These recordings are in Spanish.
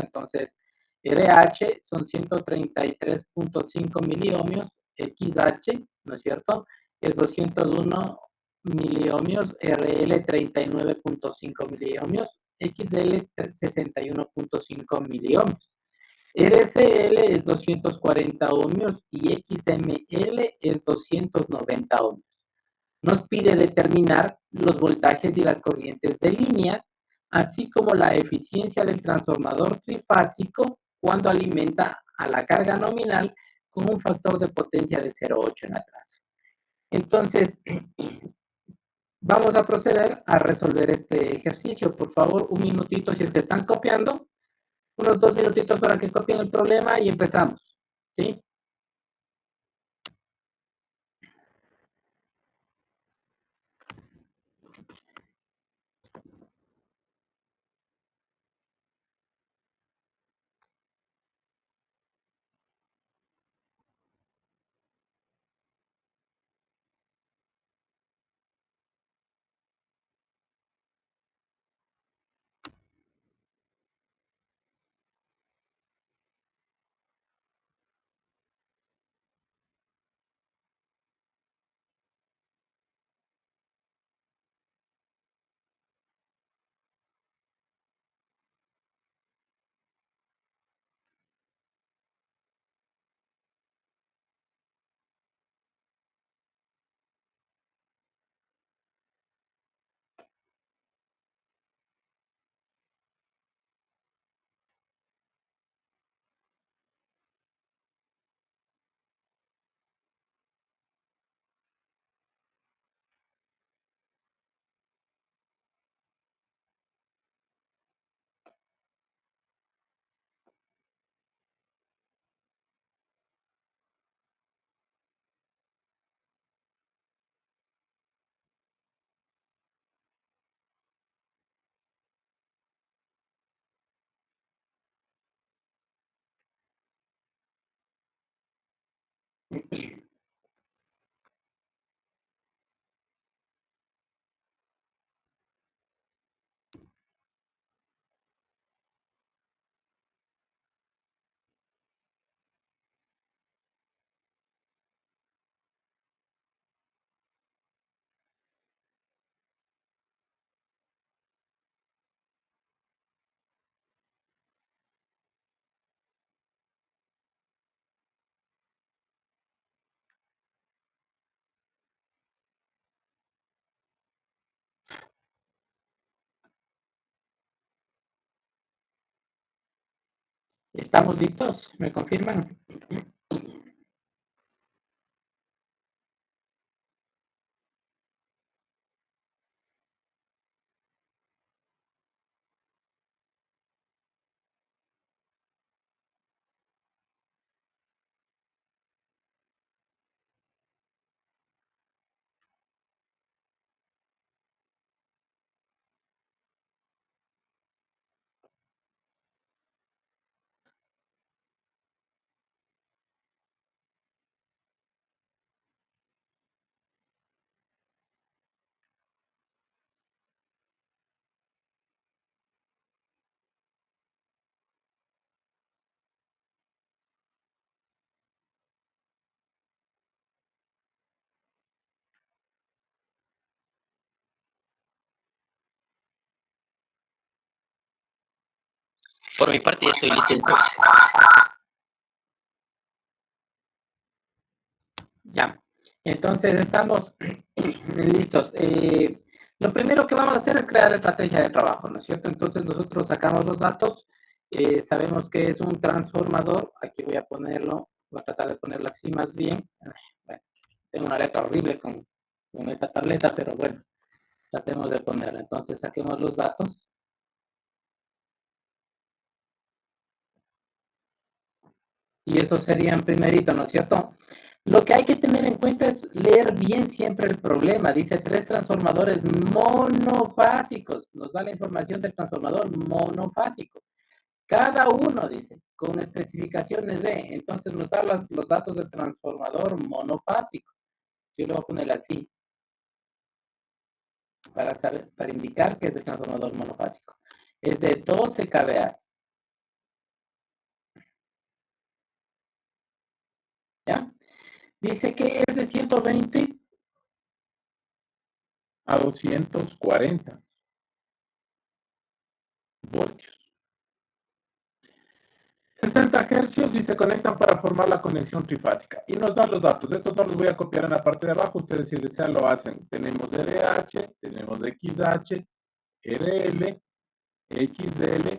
Entonces, RH son 133.5 miliohmios, XH, ¿no es cierto? Es 201 miliohmios, RL 39.5 miliohmios, XL 61.5 miliohmios. RSL es 240 ohmios y XML es 290 ohmios. Nos pide determinar los voltajes y las corrientes de línea, así como la eficiencia del transformador trifásico cuando alimenta a la carga nominal con un factor de potencia de 0,8 en atraso. Entonces, vamos a proceder a resolver este ejercicio. Por favor, un minutito si es que están copiando, unos 2 minutitos para que copien el problema y empezamos, ¿sí? ¿Estamos listos? ¿Me confirman? Por mi parte ya estoy listo. Ya. Entonces estamos listos. Lo primero que vamos a hacer es crear la estrategia de trabajo, ¿no es cierto? Entonces nosotros sacamos los datos, sabemos que es un transformador. Aquí voy a ponerlo, voy a tratar de ponerlo así más bien. Bueno, tengo una letra horrible con esta tableta, pero bueno, tratemos de ponerla. Entonces saquemos los datos. Y eso serían primerito, ¿no es cierto? Lo que hay que tener en cuenta es leer bien siempre el problema. Dice 3 transformadores monofásicos. Nos da la información del transformador monofásico. Cada uno, dice, con especificaciones de. Entonces nos da los datos del transformador monofásico. Yo le voy a poner así para indicar que es el transformador monofásico. Es de 12 kVA. ¿Ya? Dice que es de 120 a 240 voltios. 60 hercios y se conectan para formar la conexión trifásica. Y nos dan los datos. Estos no los voy a copiar en la parte de abajo. Ustedes si desean lo hacen. Tenemos RH, tenemos XH, RL, XL,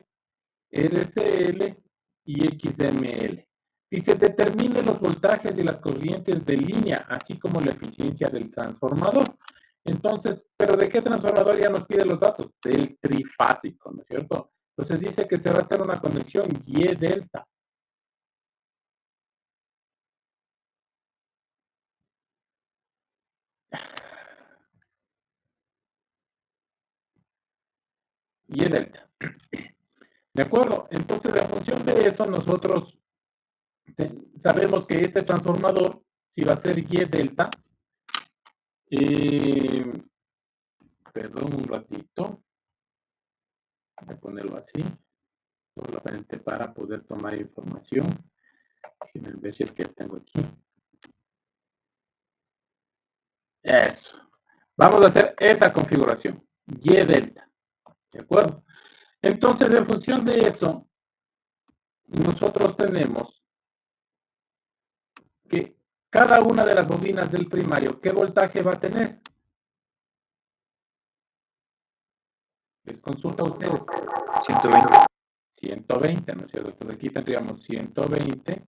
RCL y XML. Dice, determine los voltajes y las corrientes de línea, así como la eficiencia del transformador. Entonces, ¿pero de qué transformador ya nos pide los datos? Del trifásico, ¿no es cierto? Entonces dice que se va a hacer una conexión Y delta. Y delta. ¿De acuerdo? Entonces, en función de eso, nosotros sabemos que este transformador, si va a ser Y delta, perdón un ratito, voy a ponerlo así, solamente para poder tomar información. Déjenme ver si es que tengo aquí. Eso. Vamos a hacer esa configuración, Y delta. ¿De acuerdo? Entonces, en función de eso, nosotros tenemos que cada una de las bobinas del primario, ¿qué voltaje va a tener? Les consulta a ustedes. 120. 120, ¿no es cierto? Entonces aquí tendríamos 120,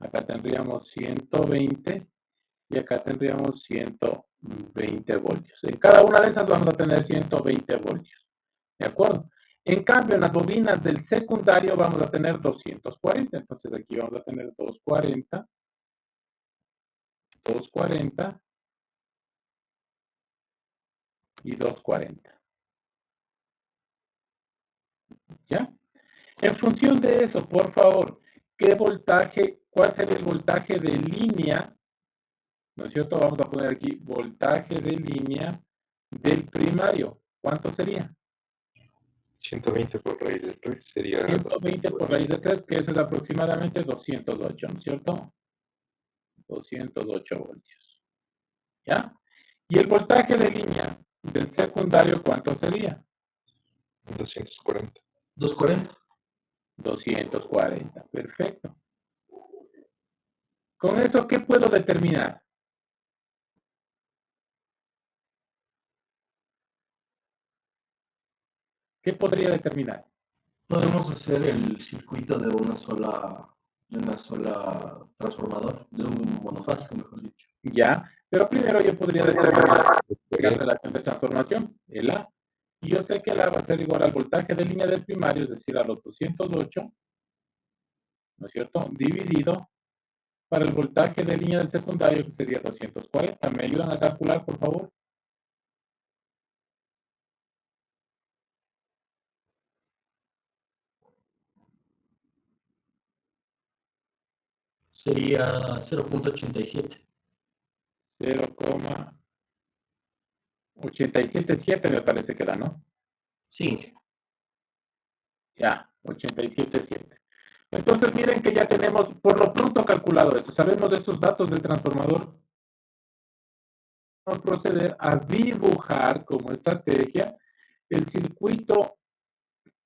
acá tendríamos 120 y acá tendríamos 120 voltios. En cada una de esas vamos a tener 120 voltios. ¿De acuerdo? En cambio, en las bobinas del secundario vamos a tener 240. Entonces aquí vamos a tener 240, 240 y 240. ¿Ya? En función de eso, por favor, ¿qué voltaje, cuál sería el voltaje de línea? ¿No es cierto? Vamos a poner aquí voltaje de línea del primario. ¿Cuánto sería? 120 por raíz de 3 sería 120 por raíz de 3, que eso es aproximadamente 208, ¿no es cierto? 208 voltios. ¿Ya? Y el voltaje de línea del secundario, ¿cuánto sería? 240. 240. 240, perfecto. Con eso, ¿qué puedo determinar? ¿Qué podría determinar? Podemos hacer el circuito de una sola transformador, de un monofásico, mejor dicho. Ya, pero primero yo podría determinar la relación de transformación, el A. Y yo sé que el A va a ser igual al voltaje de línea del primario, es decir, a los 208, ¿no es cierto? Dividido para el voltaje de línea del secundario, que sería 240. ¿Me ayudan a calcular, por favor? Sería 0.87. 0,877 me parece que da, ¿no? Sí. Ya, 877. Entonces miren que ya tenemos por lo pronto calculado eso. Sabemos de estos datos del transformador. Vamos a proceder a dibujar como estrategia el circuito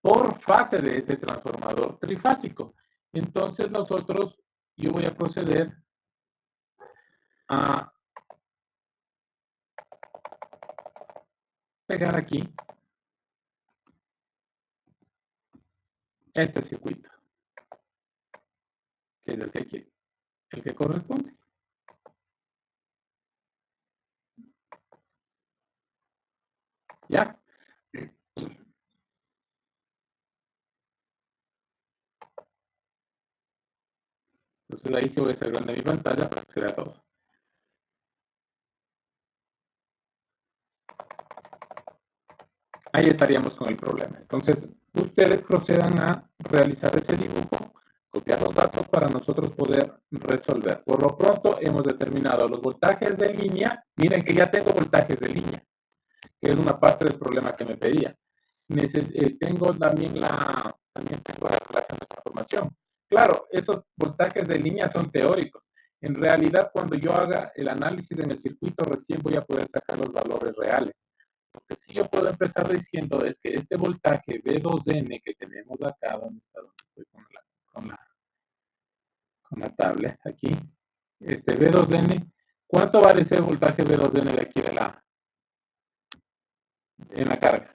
por fase de este transformador trifásico. Entonces nosotros, yo voy a proceder a pegar aquí este circuito, que es el que corresponde. ¿Ya? Entonces ahí sí voy a hacer grande mi pantalla para que se vea todo. Ahí estaríamos con el problema. Entonces, ustedes procedan a realizar ese dibujo, copiar los datos para nosotros poder resolver. Por lo pronto, hemos determinado los voltajes de línea. Miren que ya tengo voltajes de línea, que es una parte del problema que me pedía. Tengo también también tengo la relación de transformación. Claro, esos voltajes de línea son teóricos. En realidad, cuando yo haga el análisis en el circuito, recién voy a poder sacar los valores reales. Lo que sí yo puedo empezar diciendo es que este voltaje V2N que tenemos acá, ¿dónde está? ¿Dónde estoy con la tablet? Aquí. Este V2N, ¿cuánto vale ese voltaje V2N de aquí en la carga?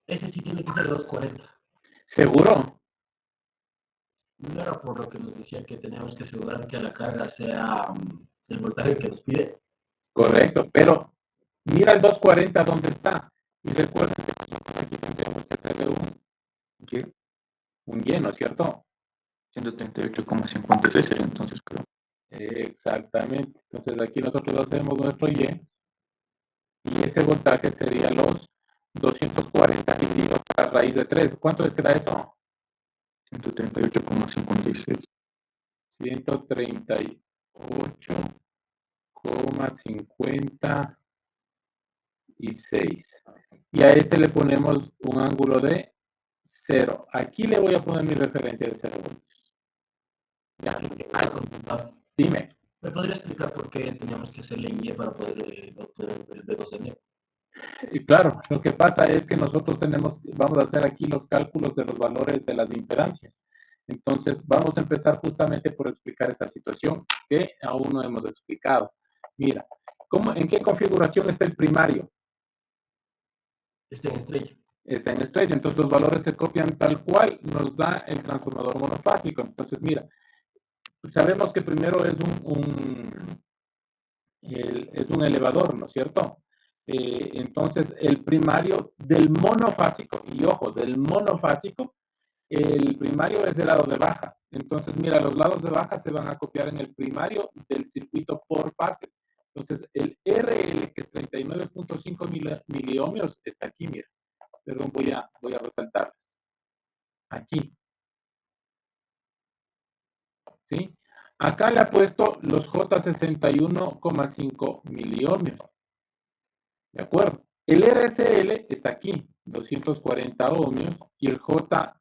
Ese sí tiene que ser 240. ¿Seguro? No era por lo que nos decía que teníamos que asegurar que la carga sea el voltaje que nos pide. Correcto, pero mira el 240 dónde está. Y recuerden que aquí tendríamos que hacerle un Y, ¿no es cierto? 138,56 sería entonces, creo. Exactamente. Entonces aquí nosotros hacemos nuestro Y y ese voltaje sería los 240 dividido por la raíz de 3. ¿Cuánto es que da eso? 138,56. 138,56. Y a este le ponemos un ángulo de 0. Aquí le voy a poner mi referencia de 0 voltios. Ya, dime. ¿Me podría explicar por qué teníamos que hacerle Y para poder obtener el V2N? Y claro, lo que pasa es que nosotros vamos a hacer aquí los cálculos de los valores de las impedancias. Entonces, vamos a empezar justamente por explicar esa situación que aún no hemos explicado. Mira, ¿en qué configuración está el primario? Está en estrella. Está en estrella, entonces los valores se copian tal cual nos da el transformador monofásico. Entonces, mira, sabemos que primero es un elevador, ¿no es cierto? Entonces, el primario del monofásico, y ojo, del monofásico, el primario es el lado de baja. Entonces, mira, los lados de baja se van a copiar en el primario del circuito por fase. Entonces, el RL, que es 39.5 miliohmios, está aquí, mira. Perdón, voy a resaltarlos. Aquí. ¿Sí? Acá le ha puesto los J61,5 miliohmios. ¿De acuerdo? El RSL está aquí, 240 ohmios, y el JXML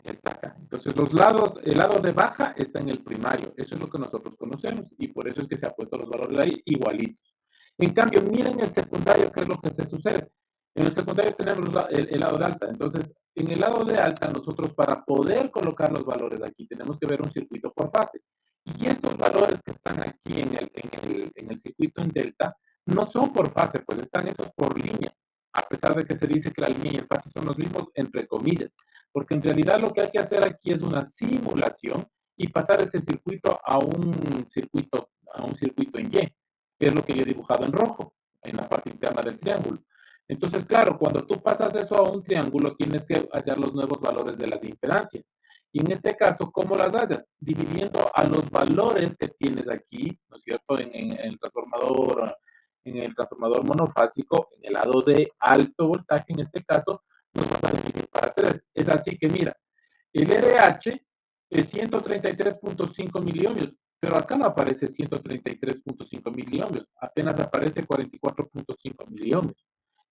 está acá. Entonces, el lado de baja está en el primario. Eso es lo que nosotros conocemos, y por eso es que se ha puesto los valores ahí igualitos. En cambio, miren el secundario, ¿qué es lo que se sucede? En el secundario tenemos el lado de alta. Entonces, en el lado de alta, nosotros para poder colocar los valores aquí, tenemos que ver un circuito por fase. Y estos valores que están aquí en el circuito en delta, no son por fase, pues están esos por línea, a pesar de que se dice que la línea y el fase son los mismos, entre comillas, porque en realidad lo que hay que hacer aquí es una simulación y pasar ese circuito a un circuito en Y, que es lo que yo he dibujado en rojo, en la parte interna del triángulo. Entonces, claro, cuando tú pasas eso a un triángulo, tienes que hallar los nuevos valores de las impedancias. Y en este caso, ¿cómo las hallas? Dividiendo a los valores que tienes aquí, ¿no es cierto? En el transformador monofásico, en el lado de alto voltaje, en este caso, nos vamos a dividir para 3. Es así que mira, el RH es 133.5 miliohmios, pero acá no aparece 133.5 miliohmios, apenas aparece 44.5 miliohmios.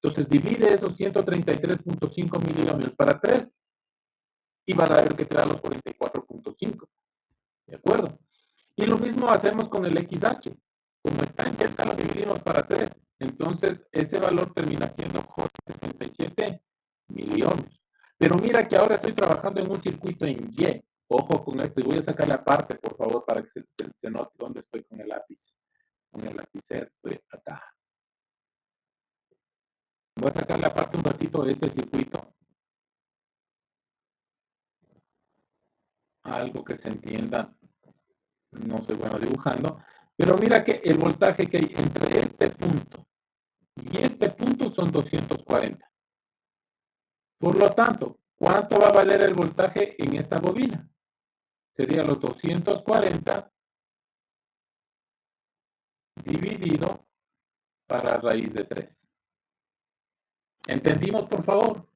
Entonces divide esos 133.5 miliohmios para 3 y vas a ver que te da los 44.5. ¿De acuerdo? Y lo mismo hacemos con el XH. Como está en delta, lo dividimos para 3. Entonces, ese valor termina siendo 67 miliohmios. Pero mira que ahora estoy trabajando en un circuito en Y. Ojo con esto. Y voy a sacar la parte, por favor, para que se note dónde estoy con el lápiz. Con el lapicero. Estoy acá. Voy a sacar la parte un ratito de este circuito. Algo que se entienda. No soy bueno dibujando. Pero mira que el voltaje que hay entre este punto y este punto son 240. Por lo tanto, ¿cuánto va a valer el voltaje en esta bobina? Sería los 240 dividido para raíz de 3. ¿Entendimos, por favor?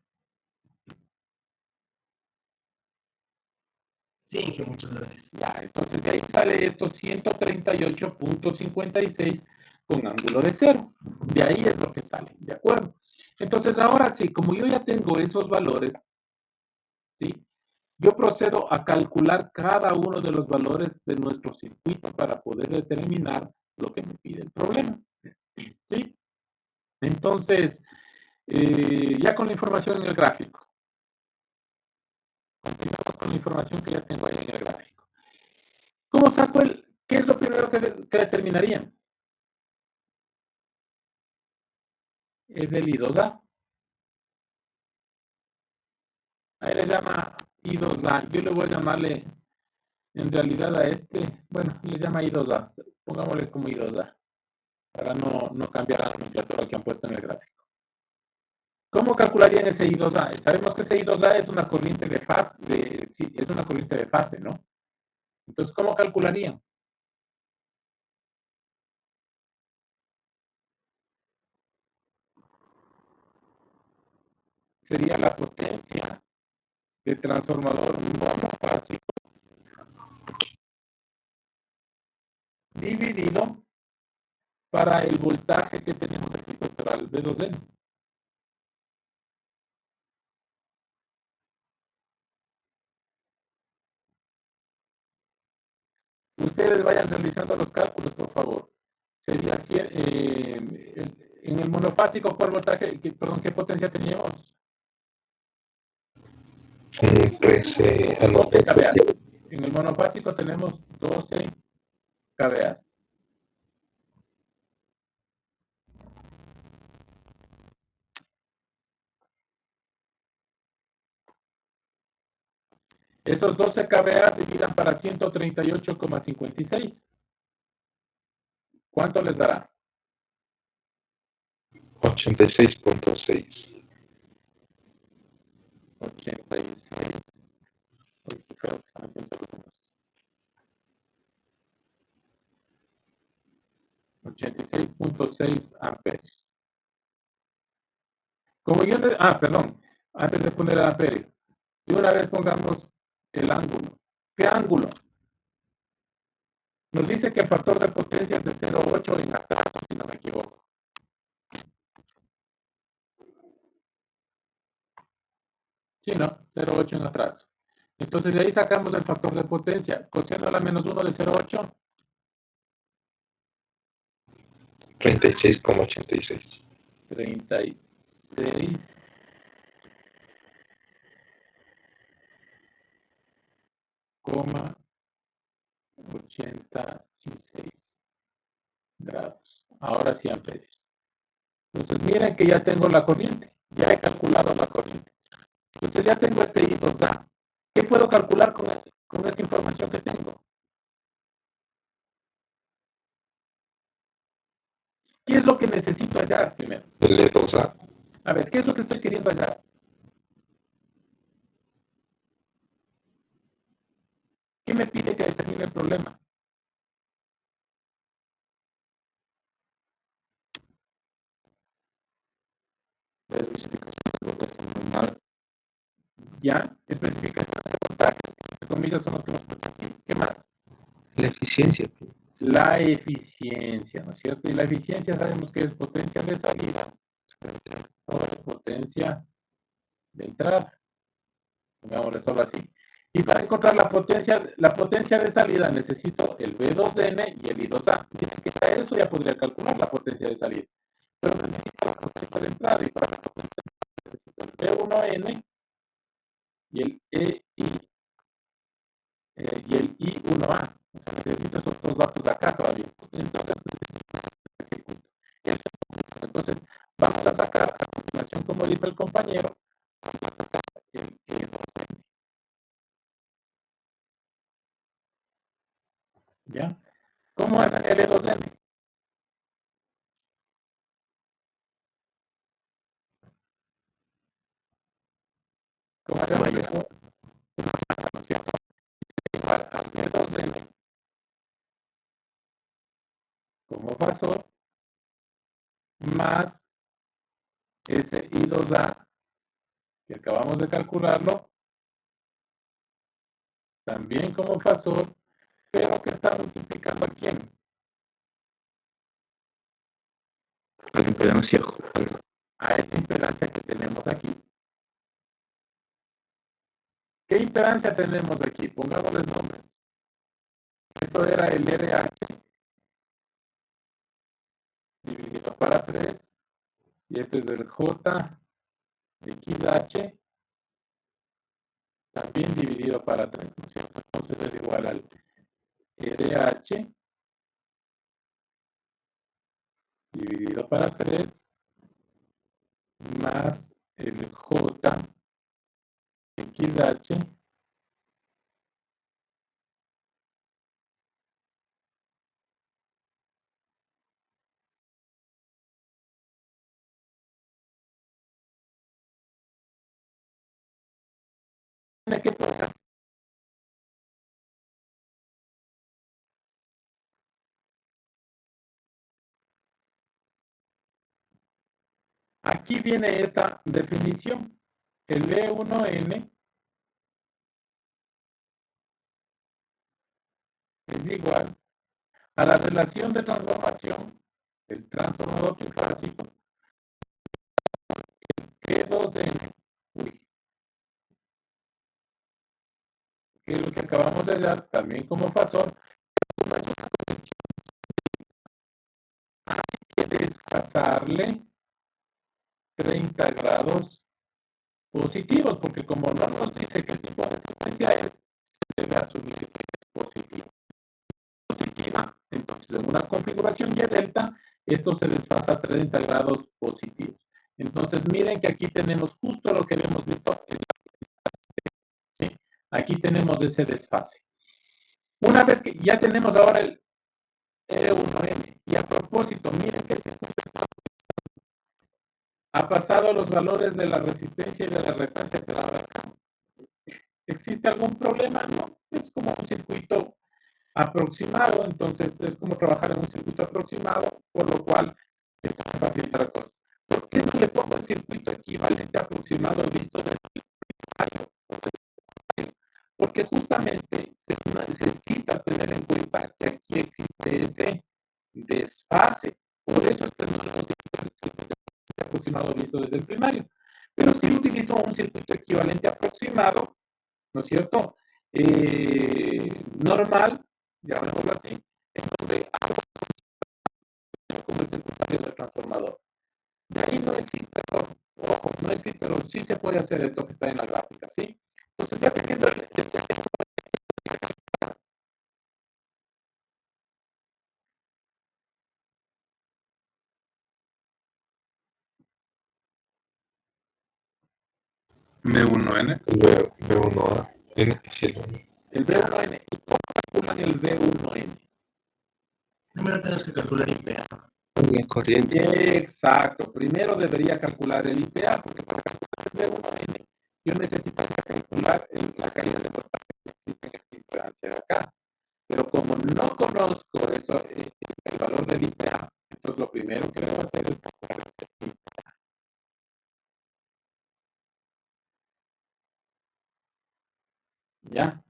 Sí, Inge, muchas gracias. Ya, entonces de ahí sale esto 138.56 con ángulo de 0. De ahí es lo que sale, ¿de acuerdo? Entonces, ahora sí, como yo ya tengo esos valores, ¿sí? Yo procedo a calcular cada uno de los valores de nuestro circuito para poder determinar lo que me pide el problema, ¿sí? Entonces, ya con la información en el gráfico. Continuamos con la información que ya tengo ahí en el gráfico. ¿Cómo saco qué es lo primero que determinarían? Es el I2A. Ahí le llama I2A. Yo le voy a llamarle, en realidad a este, bueno, le llama I2A. Pongámosle como I2A, para no cambiar la nomenclatura que han puesto en el gráfico. ¿Cómo calcularían ese I2A? Sabemos que ese I2A es una corriente de fase, sí, es una corriente de fase, ¿no? Entonces, ¿cómo calcularían? Sería la potencia del transformador monofásico dividido para el voltaje que tenemos aquí total, V2N. Ustedes vayan realizando los cálculos, por favor. Sería en el monofásico, ¿cuál voltaje, perdón, qué potencia teníamos? 13, 12 kVA. En el monofásico tenemos 12 kVA. Esos 12 kVA dividan para 138,56. ¿Cuánto les dará? 86.6. 86. Uy, qué feo que están haciendo los números. 86.6 amperes. Como yo perdón, antes de poner el amperio, de una vez pongamos el ángulo. ¿Qué ángulo? Nos dice que el factor de potencia es de 0,8 en atraso, si no me equivoco. Sí, ¿no? 0,8 en atraso. Entonces de ahí sacamos el factor de potencia. Cociendo a la menos 1 de 0,8. 36,86. 36,86 grados. Ahora sí amperes. Entonces miren que ya tengo la corriente. Ya he calculado la corriente. Entonces ya tengo este I2A. ¿Qué puedo calcular con esa información que tengo? ¿Qué es lo que necesito hallar primero? El E2A. A ver, ¿qué es lo que estoy queriendo hallar? ¿Qué me pide que determine el problema? La especificación de voltaje normal. Ya, especificaciones de voltaje, entre comillas, son los que hemos puesto aquí. ¿Qué más? La eficiencia. La eficiencia, ¿no es cierto? Y la eficiencia sabemos que es potencia de salida o potencia de entrada. Pongámosle solo así. Y para encontrar la potencia de salida necesito el V2N y el I2A. Miren que para eso ya podría calcular la potencia de salida. Pero necesito la potencia de entrada y para la potencia de entrada necesito el V1N y el y el I1A. O sea, necesito esos dos datos de acá todavía. Entonces necesito el circuito. Entonces vamos a sacar a continuación, como dijo el compañero, vamos a sacar el E2N. ¿Ya? ¿Cómo es el E2N? ¿Cómo es el E2N? ¿No es cierto? Igual al E2N como pasó más ese I2A que acabamos de calcularlo también como fasor, pero que está multiplicando a quién? Al impedancia. a esa impedancia que tenemos aquí. ¿Qué impedancia tenemos aquí? Pongámosles nombres. Esto era el RH dividido para 3 y esto es el J XH también dividido para 3, ¿no es cierto? Entonces es igual al RH dividido para 3 más el J XH que poner. Aquí viene esta definición. El V1N es igual a la relación de transformación del transformador trifásico E2N. Uy, que es lo que acabamos de hallar también como fasor. No es una condición. Hay que desfasarle 30 grados positivos, porque como no nos dice qué tipo de secuencia es, se debe asumir que es positiva. Entonces en una configuración Y delta, esto se desfasa a 30 grados positivos. Entonces miren que aquí tenemos justo lo que habíamos visto en la, ¿sí? Aquí tenemos ese desfase. Una vez que ya tenemos ahora el E1N, y a propósito, miren que ha pasado los valores de la resistencia y de la reactancia de la. ¿Existe algún problema? No, es como un circuito aproximado, entonces es como trabajar en un circuito aproximado, por lo cual se facilita la cosa. ¿Por qué no le pongo el circuito equivalente aproximado visto desde el primario? Porque justamente se necesita tener en cuenta que aquí existe ese desfase. Por eso es que no lo utilizo el circuito aproximado visto desde el primario. Pero sí utilizo un circuito equivalente aproximado, ¿no es cierto? Normal, llamémoslo así, en donde hago como el secundario del transformador. De ahí no existe error. Ojo, no existe error. Sí se puede hacer esto que está en la gráfica, ¿sí? Entonces, ya teniendo el V1N. El V1A. N, sí, El V1N. ¿Y cómo calculan el V1N? Primero tienes que calcular IPA. corriente. Exacto. Primero debería calcular el IPA, porque para calcular el V1N yo necesitaría calcular la caída de voltaje que existe en esta impedancia de acá. Pero como no conozco eso, el valor del IPA, entonces lo primero que debo hacer es calcular ese IPA. ¿Ya?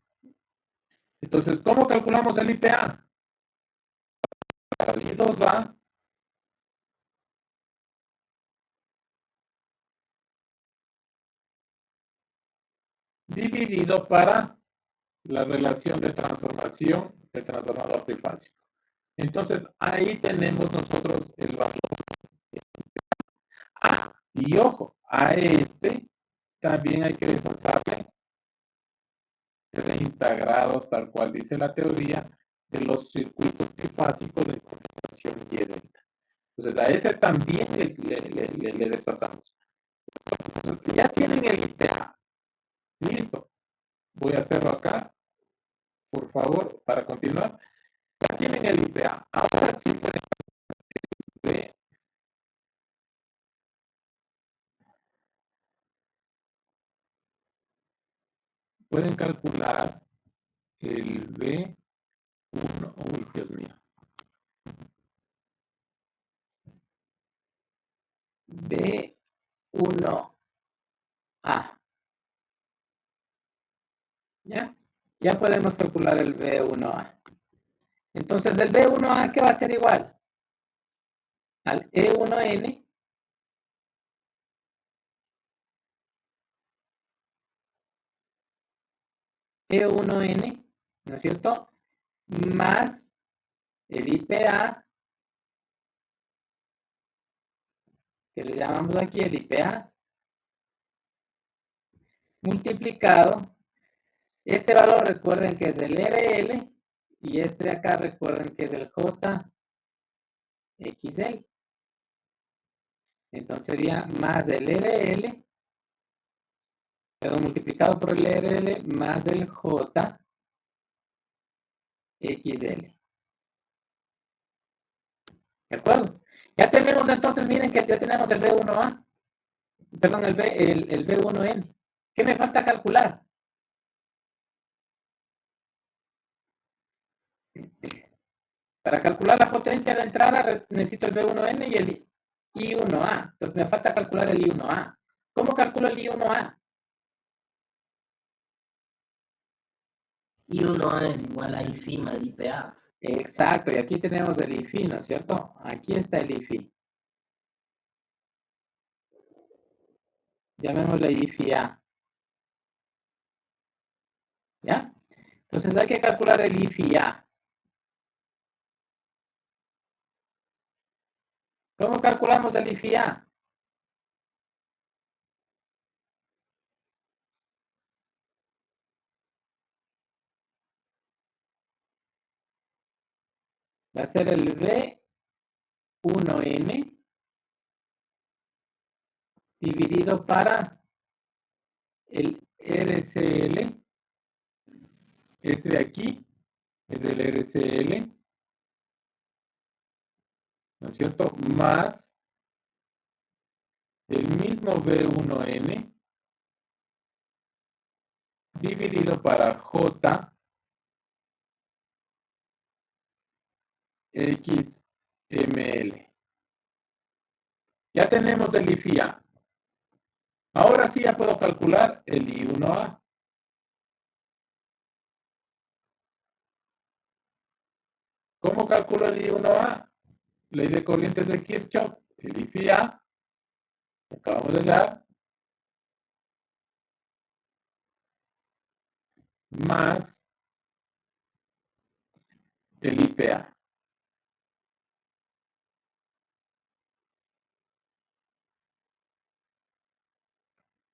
Entonces, ¿cómo calculamos el IPA? Para el I2A dividido para la relación de transformación del transformador trifásico. Entonces, ahí tenemos nosotros el valor. Ah, y ojo, a este también hay que desfasarle 30 grados, tal cual dice la teoría, de los circuitos trifásicos de configuración Y delta. Entonces, a ese también le desfasamos. Entonces, ya tienen el IPA. Listo. Voy a hacerlo acá, por favor, para continuar. Ya tienen el IPA. Ahora sí pueden calcular el B1. Uy, Dios mío. B1A. ¿Ya? Ya podemos calcular el B1A. Entonces, el B1A, ¿qué va a ser igual? Al E1N P1N, ¿no es cierto? Más el IPA, que le llamamos aquí el IPA, multiplicado. Este valor recuerden que es el RL y este de acá recuerden que es el JXL. Entonces sería más el RL, perdón, multiplicado por el RL más el JXL. ¿De acuerdo? Ya tenemos entonces, miren que ya tenemos el B1A, perdón, el B1N. ¿Qué me falta calcular? Para calcular la potencia de entrada necesito el B1N y el I1A. Entonces me falta calcular el I1A. ¿Cómo calculo el I1A? I1A es igual a IFI más IPA. Exacto, y aquí tenemos el IFI, ¿no es cierto? Aquí está el IFI. Llamémosle IFI A. ¿Ya? Entonces hay que calcular el IFI A. ¿Cómo calculamos el IFI A? Va a ser el B1N dividido para el RCL. Este de aquí es el RCL, ¿no es cierto? Más el mismo B1N dividido para JXML. Ya tenemos el IFI A. Ahora sí ya puedo calcular el I1A. ¿Cómo calculo el I1A? Ley de corrientes de Kirchhoff, el IFI A, que acabamos de dar, más el IPA.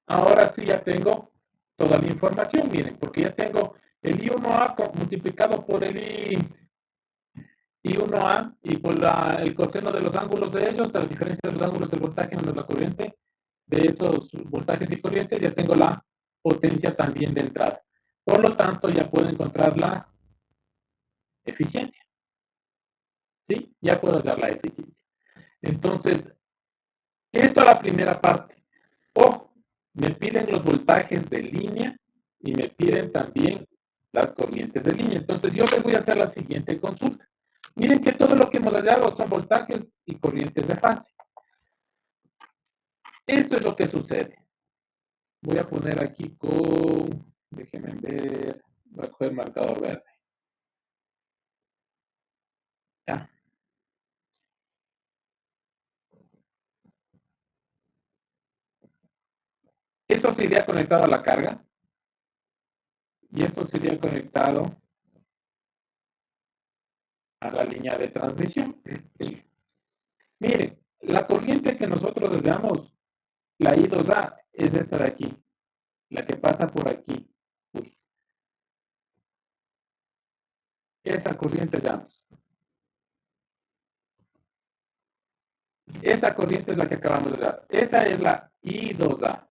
Ahora sí ya tengo toda la información, miren, porque ya tengo el I1A multiplicado por el I1A y por el coseno de los ángulos de ellos, de la diferencia de los ángulos del voltaje menos la corriente, de esos voltajes y corrientes, ya tengo la potencia también de entrada. Por lo tanto, ya puedo encontrar la eficiencia. ¿Sí? Ya puedo hallar la eficiencia. Entonces, esto es la primera parte. Ojo, me piden los voltajes de línea y me piden también las corrientes de línea. Entonces, yo les voy a hacer la siguiente consulta. Miren que todo lo que hemos hallado son voltajes y corrientes de fase. Esto es lo que sucede. Voy a poner aquí con, déjenme ver, voy a coger marcador verde. Ya. Esto se iría conectado a la carga y esto se iría conectado a la línea de transmisión. Miren, la corriente que nosotros deseamos, la I2A, es esta de aquí, la que pasa por aquí. Uy. Esa corriente llamamos. Esa corriente es la que acabamos de dar. Esa es la I2A.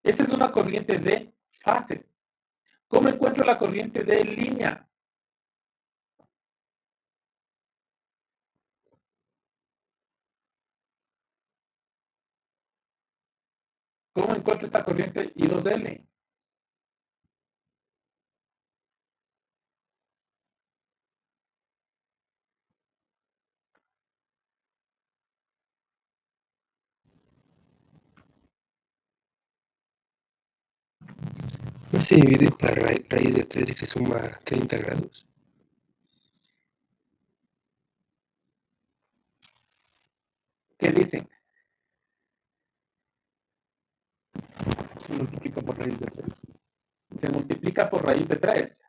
Esa es una corriente de fase. ¿Cómo encuentro la corriente de línea? ¿Cómo encuentro esta corriente I2L? No se divide para raíz de 3 y se suma 30 grados. ¿Qué dicen? Se multiplica por raíz de 3. se multiplica por raíz de 3.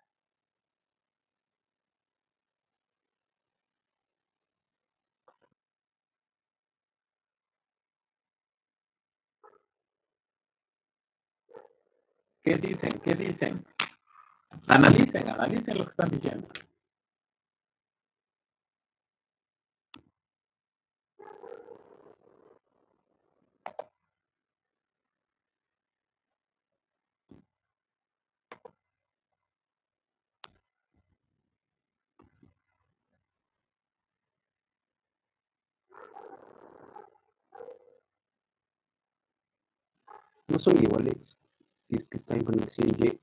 ¿Qué dicen? ¿Qué dicen? Analicen lo que están diciendo. No son iguales. Es que está en conexión Y.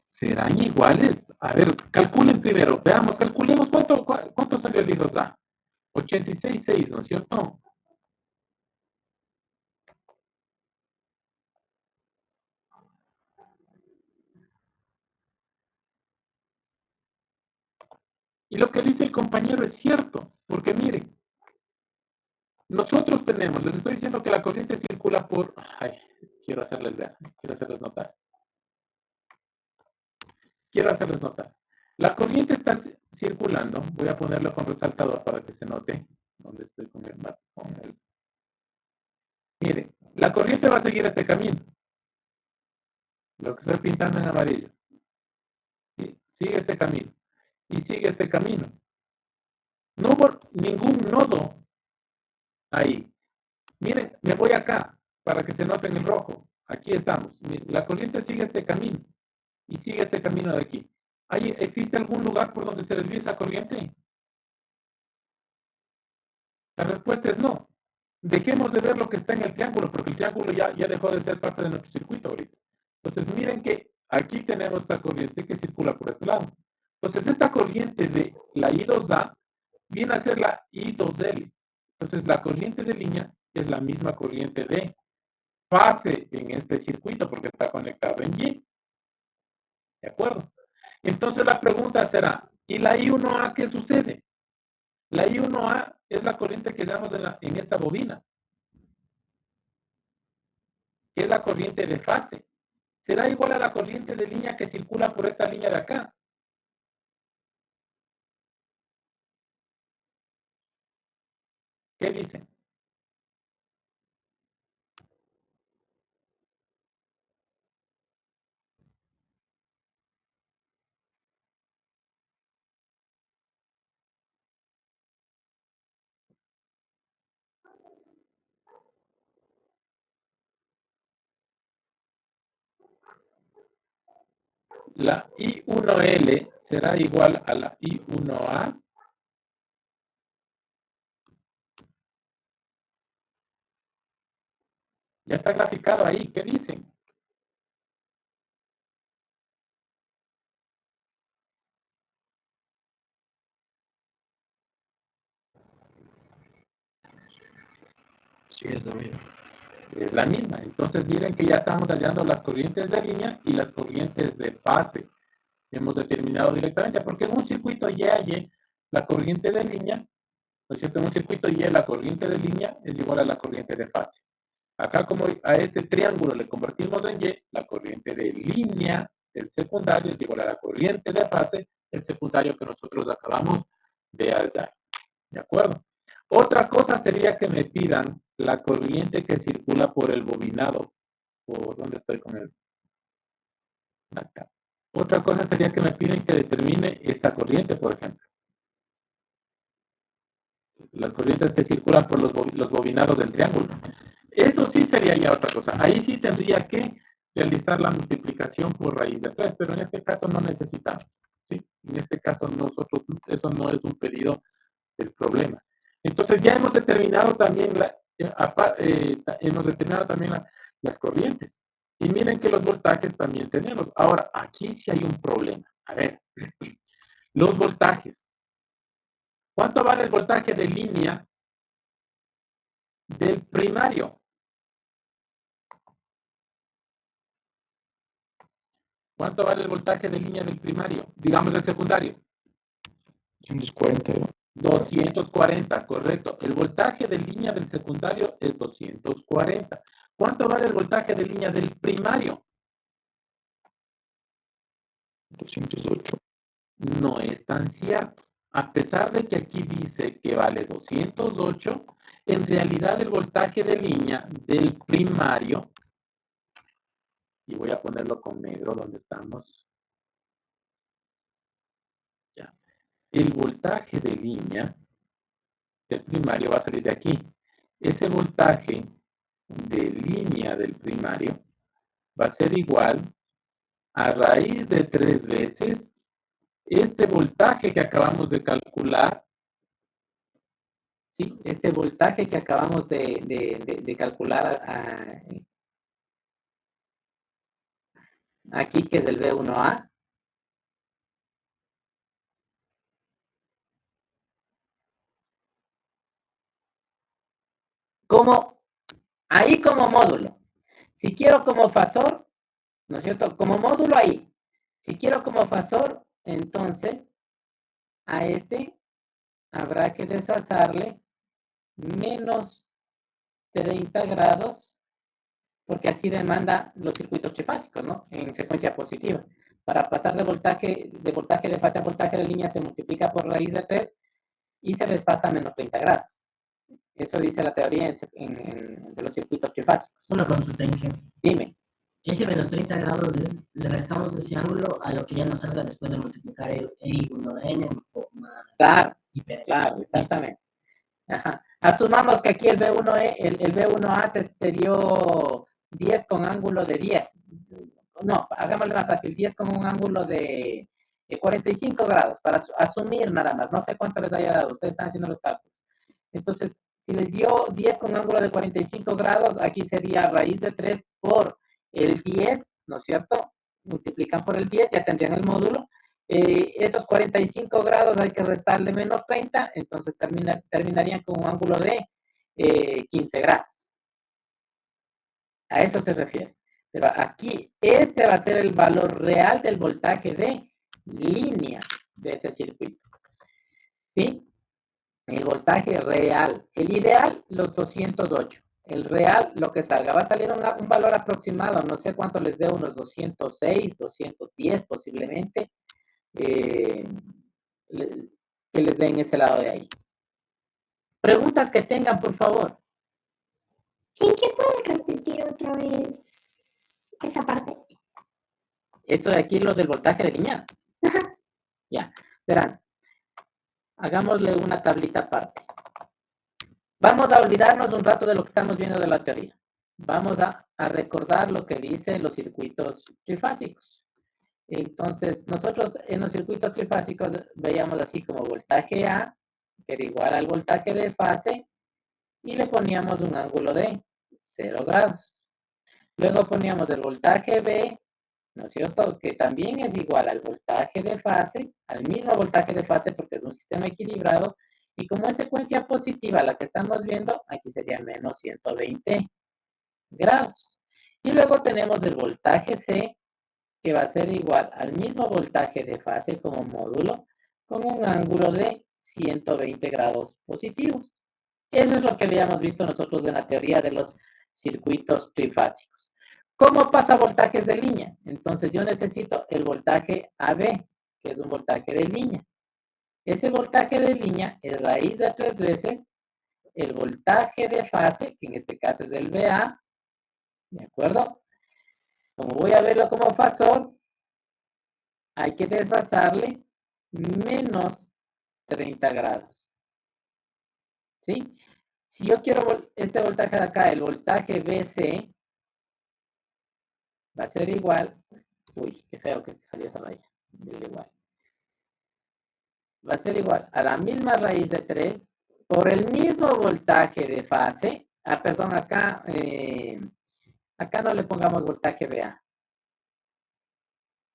¿Serán iguales? A ver, calculen primero. Veamos, calculemos cuánto salió el I2A. 86,6, ¿no es cierto? Y lo que dice el compañero es cierto, porque miren, nosotros tenemos, les estoy diciendo que la corriente circula por, ay, quiero hacerles ver, quiero hacerles notar. La corriente está circulando, voy a ponerlo con resaltador para que se note dónde estoy con el. Miren, la corriente va a seguir este camino, lo que estoy pintando en amarillo. ¿Sí? Sigue este camino y sigue este camino. No hubo ningún nodo ahí. Miren, me voy acá para que se note en el rojo. Aquí estamos. Miren, la corriente sigue este camino y sigue este camino de aquí. ¿Existe algún lugar por donde se desvíe esa corriente? La respuesta es no. Dejemos de ver lo que está en el triángulo, porque el triángulo ya dejó de ser parte de nuestro circuito ahorita. Entonces, miren que aquí tenemos esta corriente que circula por este lado. Entonces, esta corriente de la I2A viene a ser la I2L. Entonces, la corriente de línea es la misma corriente de fase en este circuito, porque está conectado en Y. ¿De acuerdo? Entonces, la pregunta será, ¿y la I1A qué sucede? La I1A es la corriente que llevamos en esta bobina, que es la corriente de fase. Será igual a la corriente de línea que circula por esta línea de acá. ¿Qué dicen? La I1L será igual a la I1A. Ya está graficado ahí. ¿Qué dicen? Sí, es lo mismo. Es la misma. Entonces miren que ya estamos hallando las corrientes de línea y las corrientes de fase. Hemos determinado directamente, porque en un circuito Y a Y, la corriente de línea, ¿no es cierto? En un circuito Y, la corriente de línea es igual a la corriente de fase. Acá, como a este triángulo le convertimos en Y, la corriente de línea del secundario es igual a la corriente de fase del secundario que nosotros acabamos de hallar. ¿De acuerdo? Otra cosa sería que me pidan la corriente que circula por el bobinado. ¿Por dónde estoy con él? Acá. Otra cosa sería que me piden que determine esta corriente, por ejemplo. Las corrientes que circulan por los bobinados del triángulo. Eso sí sería ya otra cosa. Ahí sí tendría que realizar la multiplicación por raíz de 3, pero en este caso no necesitamos. ¿Sí? En este caso nosotros, eso no es un pedido del problema. Entonces ya hemos determinado también, las corrientes. Y miren que los voltajes también tenemos. Ahora, aquí sí hay un problema. A ver, los voltajes. ¿Cuánto vale el voltaje de línea del primario? ¿Cuánto vale el voltaje de línea del primario? Digamos del secundario. 240, ¿no? 240, correcto. El voltaje de línea del secundario es 240. ¿Cuánto vale el voltaje de línea del primario? 208. No es tan cierto. A pesar de que aquí dice que vale 208, en realidad el voltaje de línea del primario, y voy a ponerlo con negro donde estamos, ya. El voltaje de línea del primario va a salir de aquí. Ese voltaje de línea del primario va a ser igual a raíz de 3 veces este voltaje que acabamos de calcular. Sí, este voltaje que acabamos de calcular aquí, que es el V1A, como módulo. Si quiero como fasor, ¿no es cierto? Como módulo ahí. Si quiero como fasor, entonces a este habrá que desfasarle menos 30 grados, porque así demanda los circuitos trifásicos, ¿no? En secuencia positiva. Para pasar de voltaje de fase a voltaje de línea se multiplica por raíz de 3 y se desfasa a menos 30 grados. Eso dice la teoría de los circuitos trifásicos. Una consulta, Inge. Dime. Ese menos 30 grados le restamos ese ángulo a lo que ya nos salga después de multiplicar el I1 de N más Claro, IP. claro, exactamente. Ajá. Asumamos que aquí el B1A te dio 10 con ángulo de 10. No, hagámoslo más fácil, 10 con un ángulo de 45 grados, para asumir nada más. No sé cuánto les haya dado, ustedes están haciendo los cálculos. Entonces, si les dio 10 con ángulo de 45 grados, aquí sería raíz de 3 por el 10, ¿no es cierto? Multiplican por el 10, ya tendrían el módulo. Esos 45 grados hay que restarle menos 30, entonces terminarían con un ángulo de 15 grados. A eso se refiere. Pero aquí, este va a ser el valor real del voltaje de línea de ese circuito. ¿Sí? El voltaje real. El ideal, los 208. El real, lo que salga. Va a salir un valor aproximado. No sé cuánto les dé, unos 206, 210 posiblemente. Que les den ese lado de ahí. Preguntas que tengan, por favor. ¿En qué puedes repetir otra vez esa parte? Esto de aquí, lo del voltaje de línea. Ya, verán. Hagámosle una tablita aparte. Vamos a olvidarnos un rato de lo que estamos viendo de la teoría. Vamos a recordar lo que dicen los circuitos trifásicos. Entonces, nosotros en los circuitos trifásicos veíamos así como voltaje A, que era igual al voltaje de fase, y le poníamos un ángulo de 0 grados. Luego poníamos el voltaje B, ¿no es cierto? Que también es igual al voltaje de fase, al mismo voltaje de fase porque es un sistema equilibrado. Y como es secuencia positiva la que estamos viendo, aquí sería menos 120 grados. Y luego tenemos el voltaje C, que va a ser igual al mismo voltaje de fase como módulo, con un ángulo de 120 grados positivos. Eso es lo que habíamos visto nosotros en la teoría de los circuitos trifásicos. ¿Cómo pasa voltajes de línea? Entonces yo necesito el voltaje AB, que es un voltaje de línea. Ese voltaje de línea es raíz de 3 veces el voltaje de fase, que en este caso es el VA, ¿de acuerdo? Como voy a verlo como fasor, hay que desfasarle menos 30 grados. ¿Sí? Si yo quiero este voltaje de acá, el voltaje BC, va a ser igual. Uy, qué feo que salió esa raya. Igual. Va a ser igual a la misma raíz de 3 por el mismo voltaje de fase. Perdón, acá no le pongamos voltaje BA.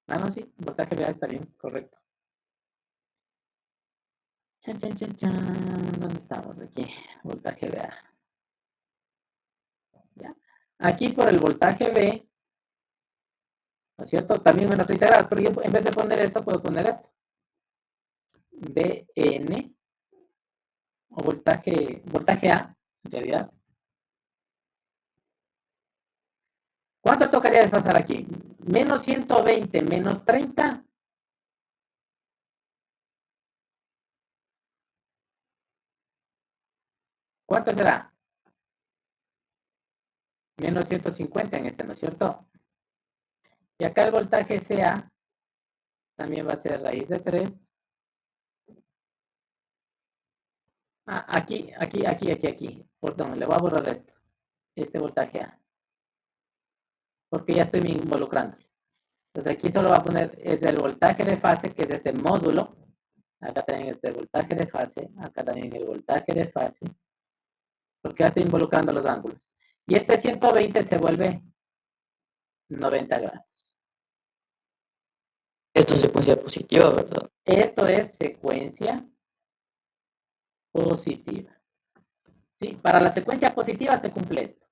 No, sí, voltaje BA está bien, correcto. Chan, chan, chan, chan. ¿Dónde estamos? Aquí, voltaje BA. Ya. Aquí por el voltaje B, ¿no es cierto? También menos 30 grados, pero yo en vez de poner esto, puedo poner esto. BN, o voltaje A, en realidad. ¿Cuánto tocaría desfasar aquí? Menos 120, menos 30. ¿Cuánto será? Menos 150 en este, ¿no es cierto? Y acá el voltaje CA también va a ser raíz de 3. Aquí. Perdón, le voy a borrar esto. Este voltaje A. Porque ya estoy involucrando. Entonces aquí solo va a poner, es el voltaje de fase, que es este módulo. Acá también es el voltaje de fase. Acá también el voltaje de fase. Porque ya estoy involucrando los ángulos. Y este 120 se vuelve 90 grados. Esto es secuencia positiva, ¿verdad? Esto es secuencia positiva. ¿Sí? Para la secuencia positiva se cumple esto.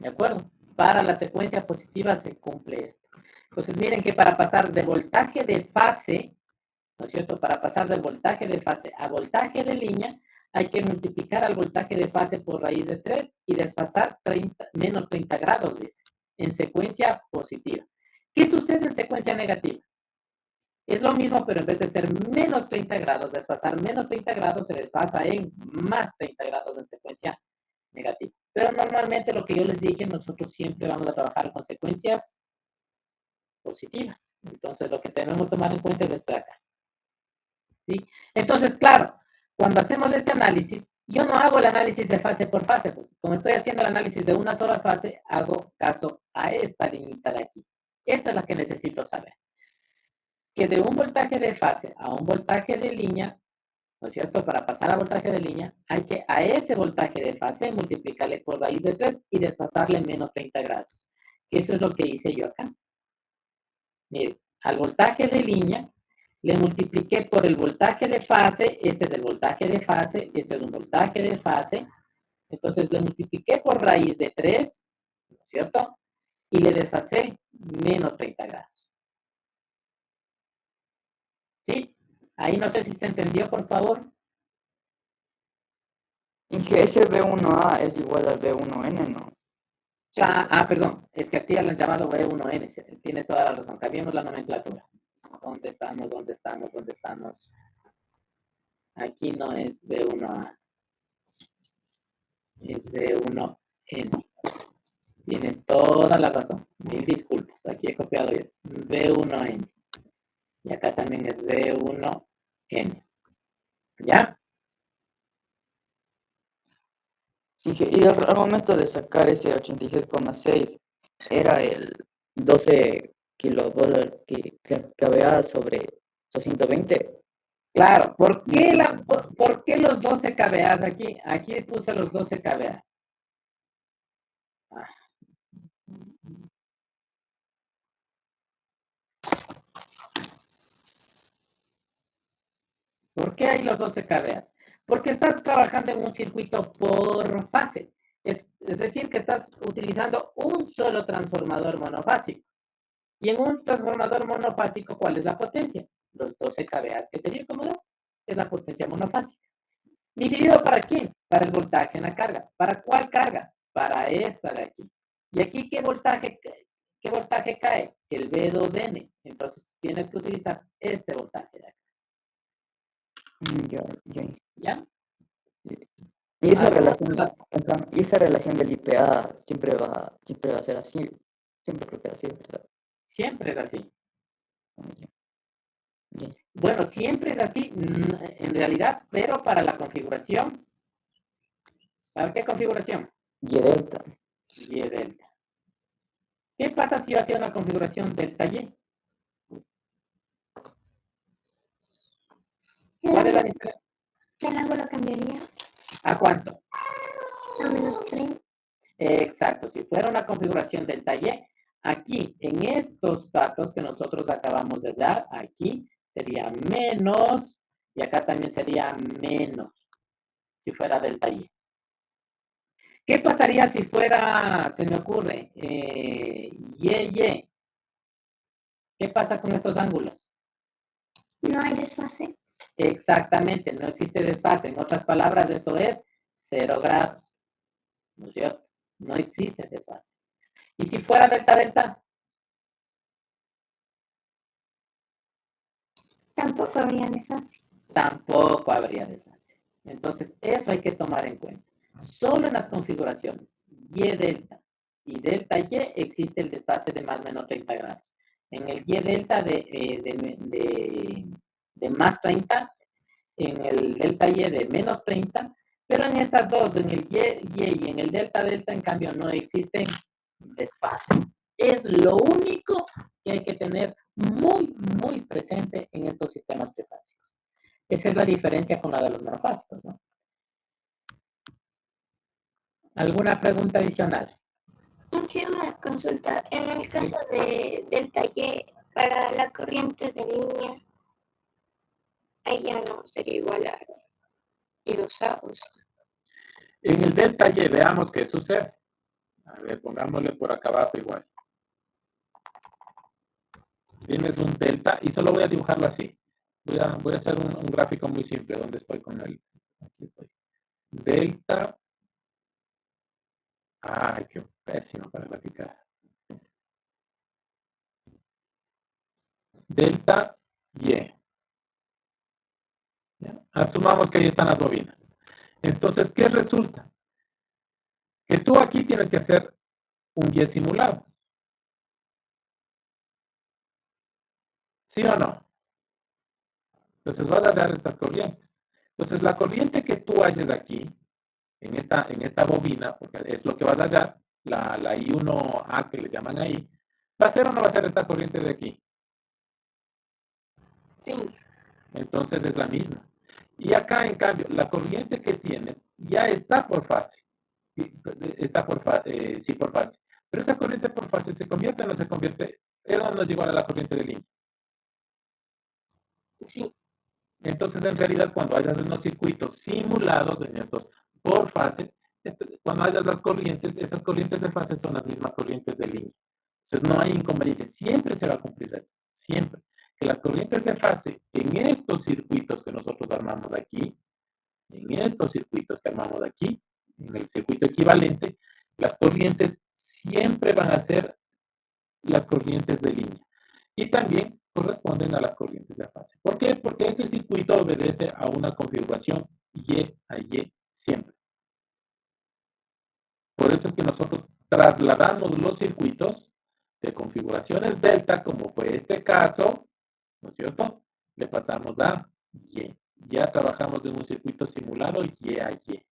¿De acuerdo? Para la secuencia positiva se cumple esto. Entonces miren que para pasar de voltaje de fase, ¿no es cierto? Para pasar del voltaje de fase a voltaje de línea, hay que multiplicar al voltaje de fase por raíz de 3 y desfasar menos 30 grados, dice, en secuencia positiva. ¿Qué sucede en secuencia negativa? Es lo mismo, pero en vez de ser menos 30 grados, desfasar menos 30 grados, se desfasa en más 30 grados en secuencia negativa. Pero normalmente lo que yo les dije, nosotros siempre vamos a trabajar con secuencias positivas. Entonces lo que tenemos que tomar en cuenta es esto de acá. ¿Sí? Entonces, claro, cuando hacemos este análisis, yo no hago el análisis de fase por fase, pues como estoy haciendo el análisis de una sola fase, hago caso a esta liñita de aquí. Esta es la que necesito saber. Que de un voltaje de fase a un voltaje de línea, ¿no es cierto? Para pasar a voltaje de línea, hay que a ese voltaje de fase multiplicarle por raíz de 3 y desfasarle menos 30 grados. Eso es lo que hice yo acá. Miren, al voltaje de línea le multipliqué por el voltaje de fase, este es el voltaje de fase, este es un voltaje de fase, entonces le multipliqué por raíz de 3, ¿no es cierto? Y le desfasé menos 30 grados. ¿Sí? Ahí no sé si se entendió, por favor. Y que ese B1A es igual al B1N, ¿no? Perdón, es que aquí le han llamado B1N, tienes toda la razón, cambiemos la nomenclatura. ¿Dónde estamos? Aquí no es B1A, es B1N. Tienes toda la razón, mil disculpas, aquí he copiado yo, B1N. Y acá también es B1N. ¿Ya? Sí, y al momento de sacar ese 86,6 era el 12 kilovolt que kVA sobre 220. Claro, ¿por qué los 12 kVA aquí? Aquí puse los 12 kVA. ¿Por qué hay los 12 kVA? Porque estás trabajando en un circuito por fase. Es decir, que estás utilizando un solo transformador monofásico. Y en un transformador monofásico, ¿cuál es la potencia? Los 12 kVA que te digo como dato. Es la potencia monofásica. ¿Dividido para quién? Para el voltaje en la carga. ¿Para cuál carga? Para esta de aquí. ¿Y aquí qué voltaje cae? El B2N. Entonces tienes que utilizar este voltaje de acá. ¿Ya? Y esa relación del IPA siempre va a ser así. Siempre creo que es así, ¿verdad? Siempre es así. Ya. Bueno, siempre es así, en realidad, pero para la configuración. ¿Para qué configuración? Y delta. Y delta. ¿Qué pasa si yo hacía una configuración delta Y? ¿Cuál es la diferencia? El ángulo cambiaría ¿A cuánto? a menos 30. Exacto, si fuera una configuración delta Y, aquí en estos datos que nosotros acabamos de dar, aquí sería menos y acá también sería menos, si fuera delta Y. ¿Qué pasaría si fuera, se me ocurre, Y? ¿Qué pasa con estos ángulos? No hay desfase. Exactamente, no existe desfase. En otras palabras, esto es 0 grados, ¿no es cierto? No existe desfase. ¿Y si fuera delta delta? Tampoco habría desfase. Tampoco habría desfase. Entonces, eso hay que tomar en cuenta. Solo en las configuraciones Y delta y delta Y existe el desfase de más o menos 30 grados. En el Y delta de más 30, en el delta Y de menos 30, pero en estas dos, en el Y y en el delta delta, en cambio, no existen desfases. Es lo único que hay que tener muy, muy presente en estos sistemas trifásicos. Esa es la diferencia con la de los monofásicos, ¿no? ¿Alguna pregunta adicional? Aquí una consulta. En el caso del taller para la corriente de línea, ahí ya no sería igual a I2A. En el delta Y, veamos qué sucede. A ver, pongámosle por acá abajo igual. Tienes un delta y solo voy a dibujarlo así. Voy a hacer un gráfico muy simple donde estoy con él. Aquí estoy. Delta. Ay, qué pésimo para graficar. Delta Y. ¿Ya? Asumamos que ahí están las bobinas. Entonces, ¿qué resulta? Que tú aquí tienes que hacer un Y simulado. ¿Sí o no? Entonces vas a hallar estas corrientes. Entonces, la corriente que tú halles aquí, en esta bobina, porque es lo que vas a hallar, la I1A que le llaman ahí, ¿va a ser o no va a ser esta corriente de aquí? Sí. Entonces es la misma. Y acá, en cambio, la corriente que tienes ya está por fase. Está sí, por fase. Pero esa corriente por fase se convierte o no se convierte, no es igual a la corriente de línea. Sí. Entonces, en realidad, cuando hayas unos circuitos simulados en estos por fase, cuando hayas las corrientes, esas corrientes de fase son las mismas corrientes de línea. Entonces, no hay inconveniente. Siempre se va a cumplir eso. Siempre. Que las corrientes de fase en estos circuitos que nosotros armamos aquí, en estos circuitos que armamos aquí, en el circuito equivalente, las corrientes siempre van a ser las corrientes de línea. Y también corresponden a las corrientes de fase. ¿Por qué? Porque ese circuito obedece a una configuración Y a Y siempre. Por eso es que nosotros trasladamos los circuitos de configuraciones delta, como fue este caso, ¿no es cierto? Le pasamos a Y. Ya trabajamos en un circuito simulado Y a Y.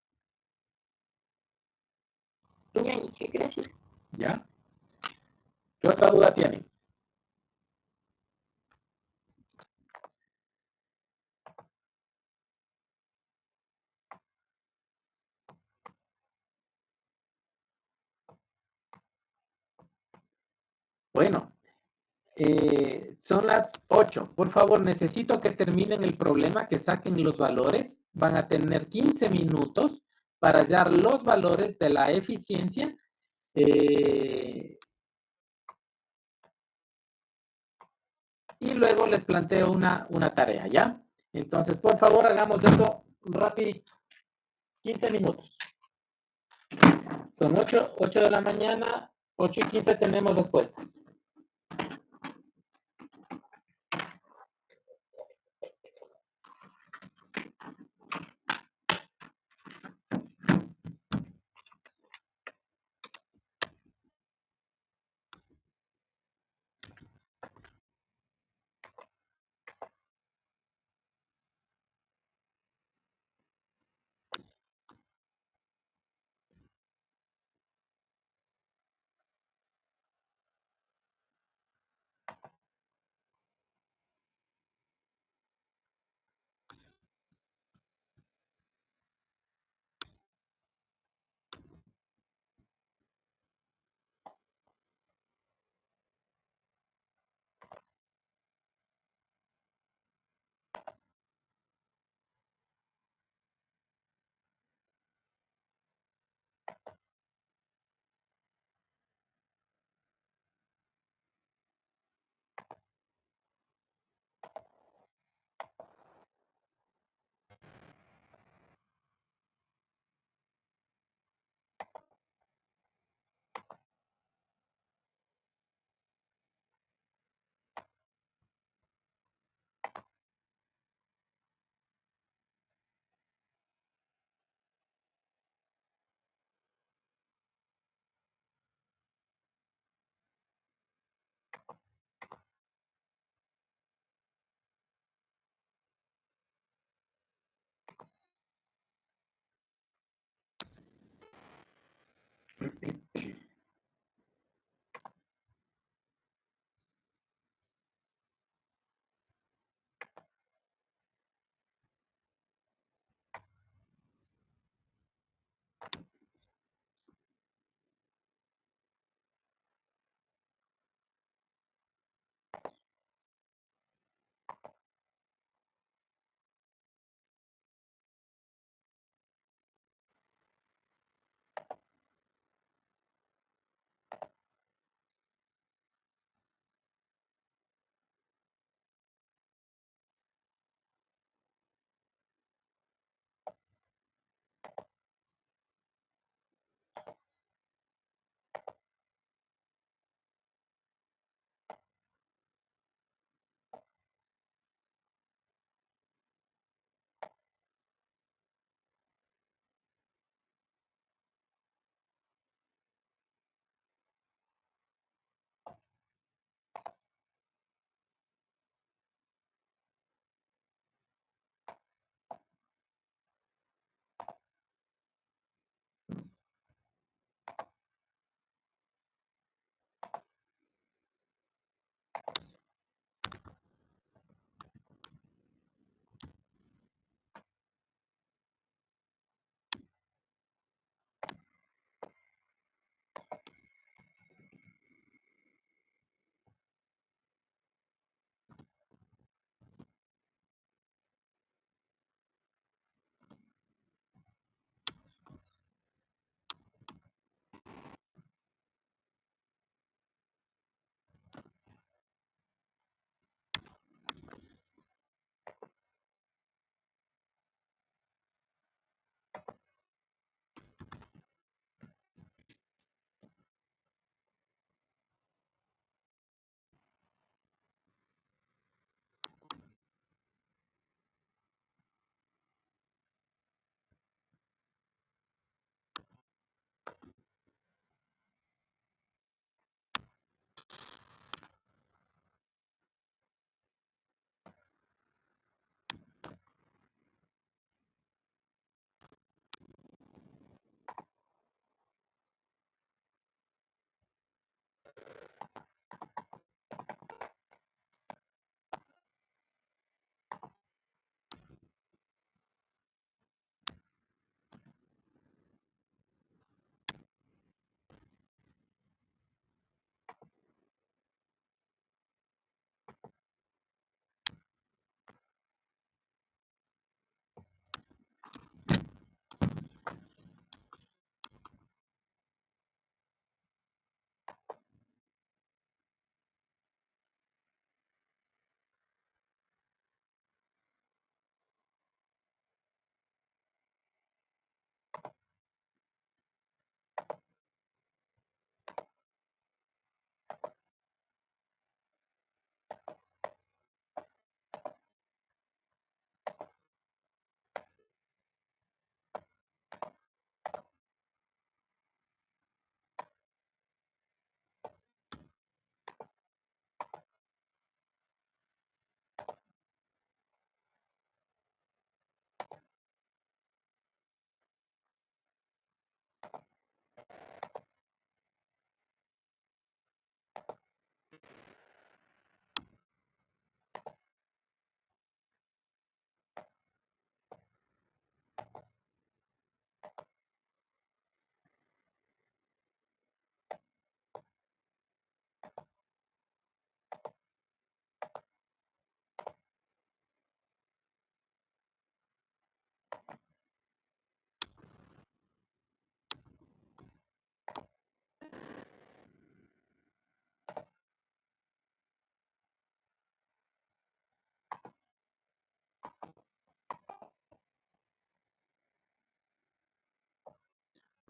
Ya, gracias. ¿Ya? ¿Qué otra duda tienen? Bueno, son las 8. Por favor, necesito que terminen el problema, que saquen los valores. Van a tener 15 minutos para hallar los valores de la eficiencia. Y luego les planteo una tarea, ¿ya? Entonces, por favor, hagamos eso rapidito. 15 minutos. Son 8 de la mañana, 8:15 tenemos respuestas.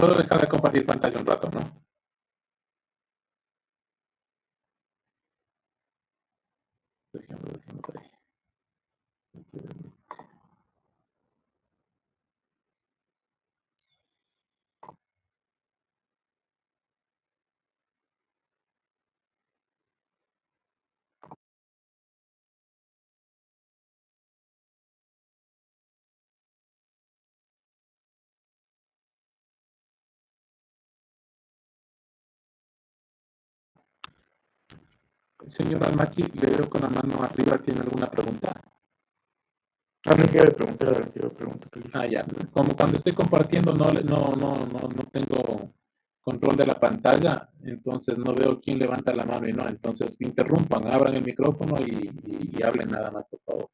Puedo dejar de compartir pantalla un rato, ¿no? Dejémoslo por ahí. Señor Almachi, le veo con la mano arriba, ¿tiene alguna pregunta? Me quiero preguntar la anterior pregunta que le hice. Ah, ya. Como cuando estoy compartiendo no tengo control de la pantalla, entonces no veo quién levanta la mano y no. Entonces interrumpan, abran el micrófono y hablen nada más, por favor.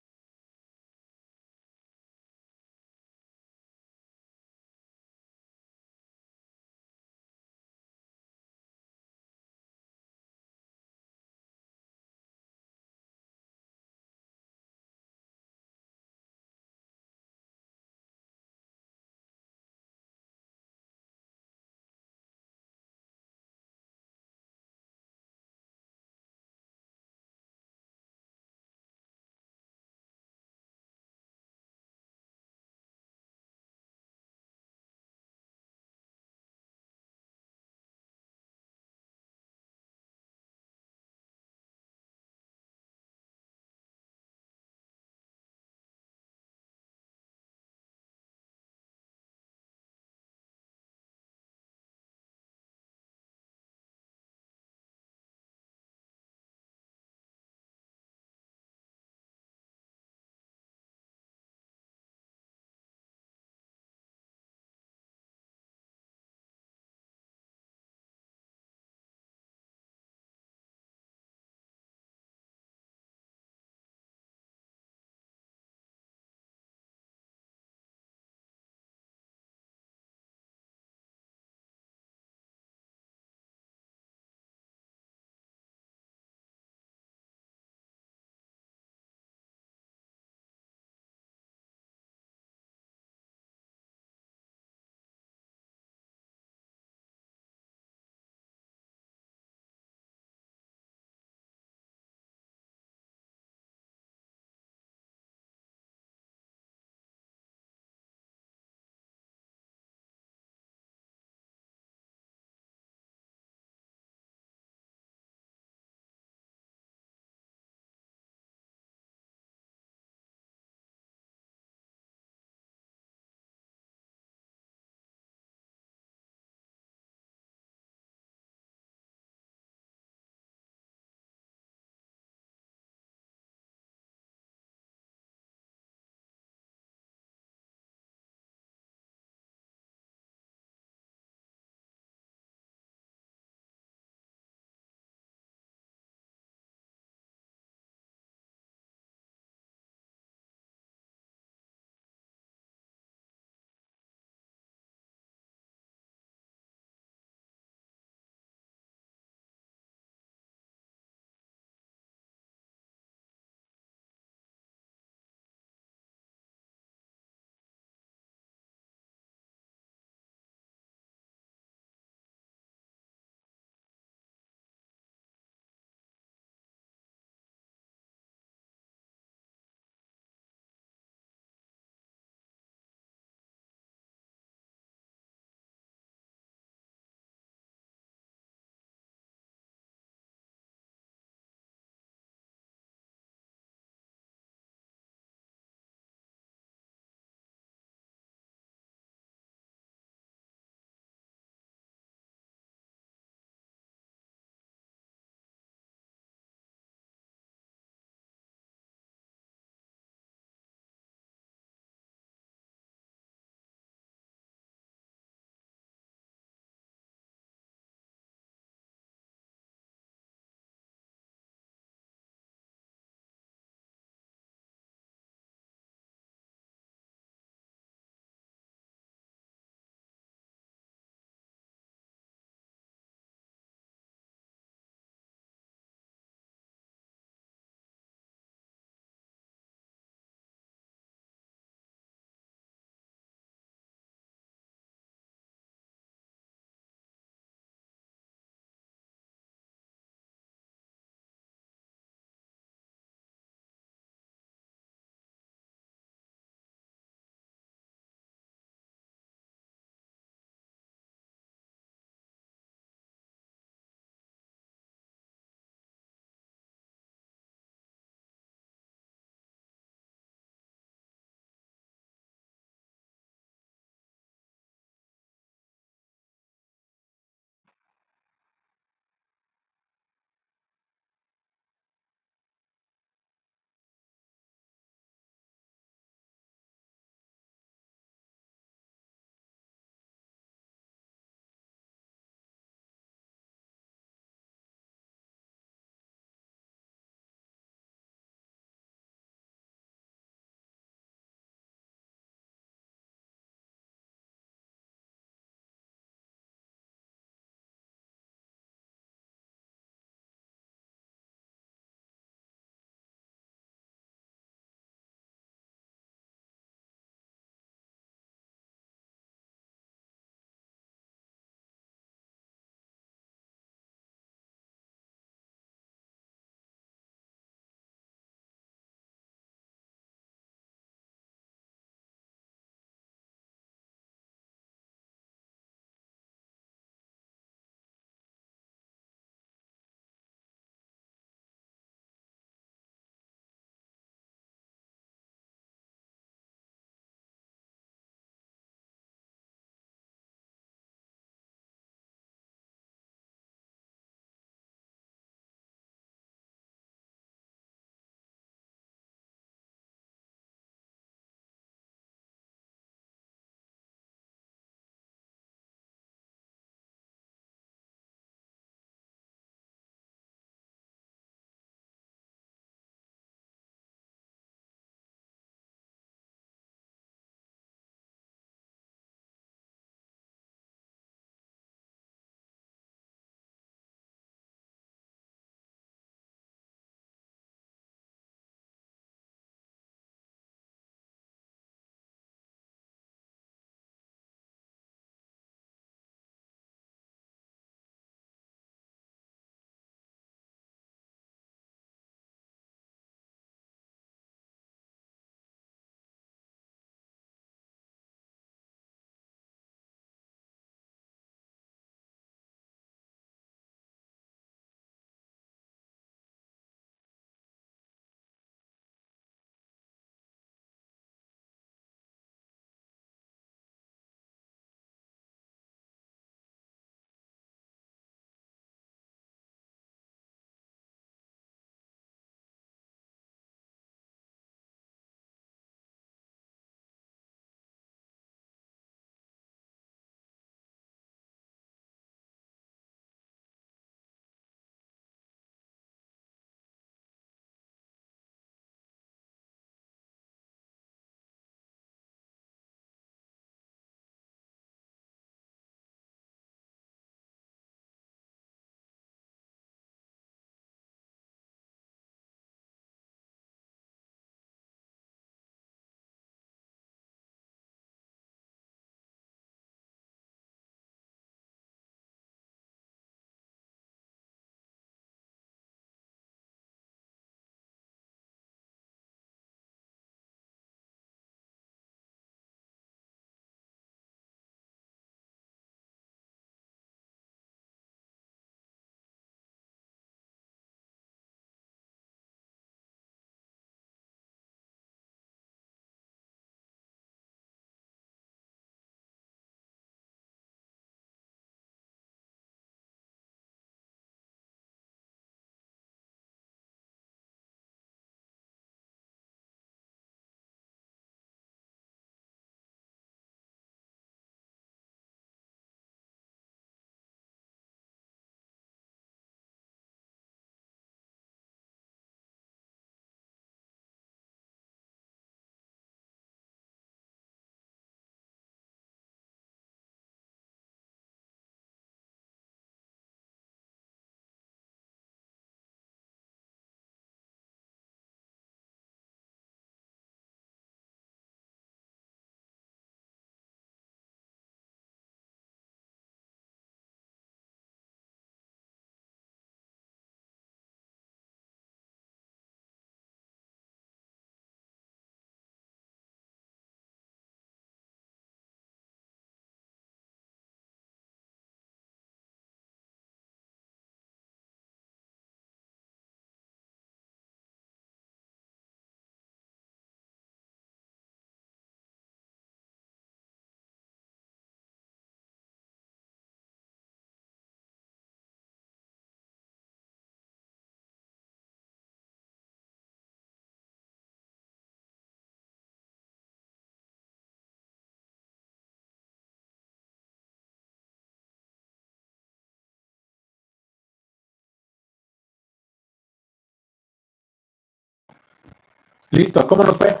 Listo, ¿cómo nos fue?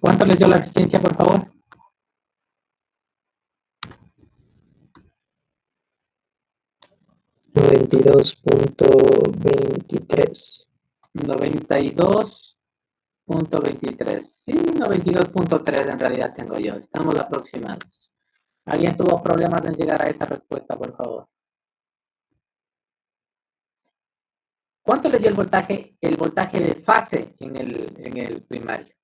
¿Cuánto les dio la eficiencia, por favor? 92.23. 92.23. Sí, 92.3 en realidad tengo yo. Estamos aproximados. ¿Alguien tuvo problemas en llegar a esa respuesta, por favor? ¿Cuánto les dio el voltaje de fase en el primario?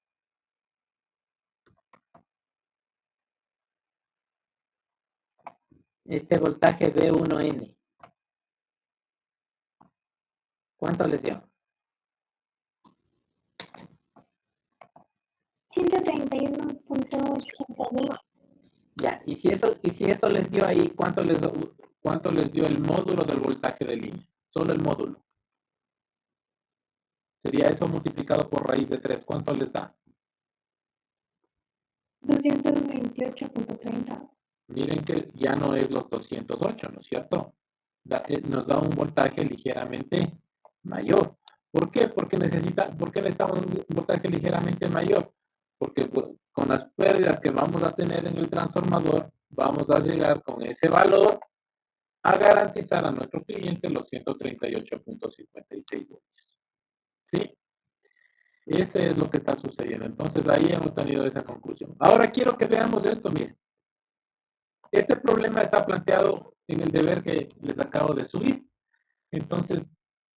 Este voltaje V1N. ¿Cuánto les dio? 131.81. Ya, y si eso les dio ahí, ¿Cuánto les dio el módulo del voltaje de línea? Solo el módulo. Sería eso multiplicado por raíz de 3. ¿Cuánto les da? 228.30. Miren que ya no es los 208, ¿no es cierto? Nos da un voltaje ligeramente mayor. ¿Por qué? ¿Por qué necesitamos un voltaje ligeramente mayor? Porque con las pérdidas que vamos a tener en el transformador, vamos a llegar con ese valor a garantizar a nuestro cliente los 138.56 voltios. ¿Sí? Ese es lo que está sucediendo. Entonces ahí hemos tenido esa conclusión. Ahora quiero que veamos esto, miren. Este problema está planteado en el deber que les acabo de subir. Entonces,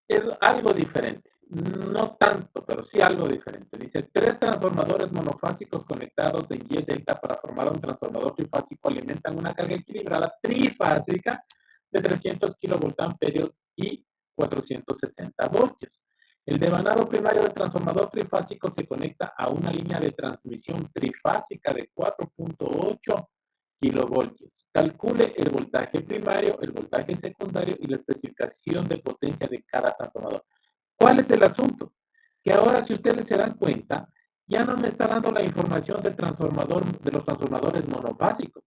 es algo diferente. No tanto, pero sí algo diferente. Dice, 3 transformadores monofásicos conectados de Y delta para formar un transformador trifásico alimentan una carga equilibrada trifásica de 300 kilovoltamperios y 460 voltios. El devanado primario del transformador trifásico se conecta a una línea de transmisión trifásica de 4.8 kilovoltios. Calcule el voltaje primario, el voltaje secundario y la especificación de potencia de cada transformador. ¿Cuál es el asunto? Que ahora, si ustedes se dan cuenta, ya no me está dando la información del transformador, de los transformadores monofásicos.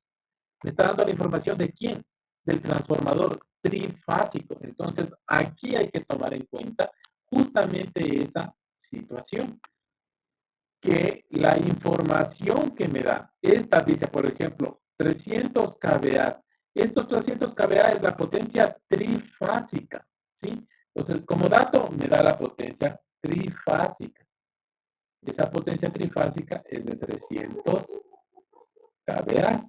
Me está dando la información de quién, del transformador trifásico. Entonces, aquí hay que tomar en cuenta justamente esa situación. Que la información que me da, esta dice, por ejemplo, 300 kVA. Estos 300 kVA es la potencia trifásica, ¿sí? Entonces, como dato, me da la potencia trifásica. Esa potencia trifásica es de 300 kVA.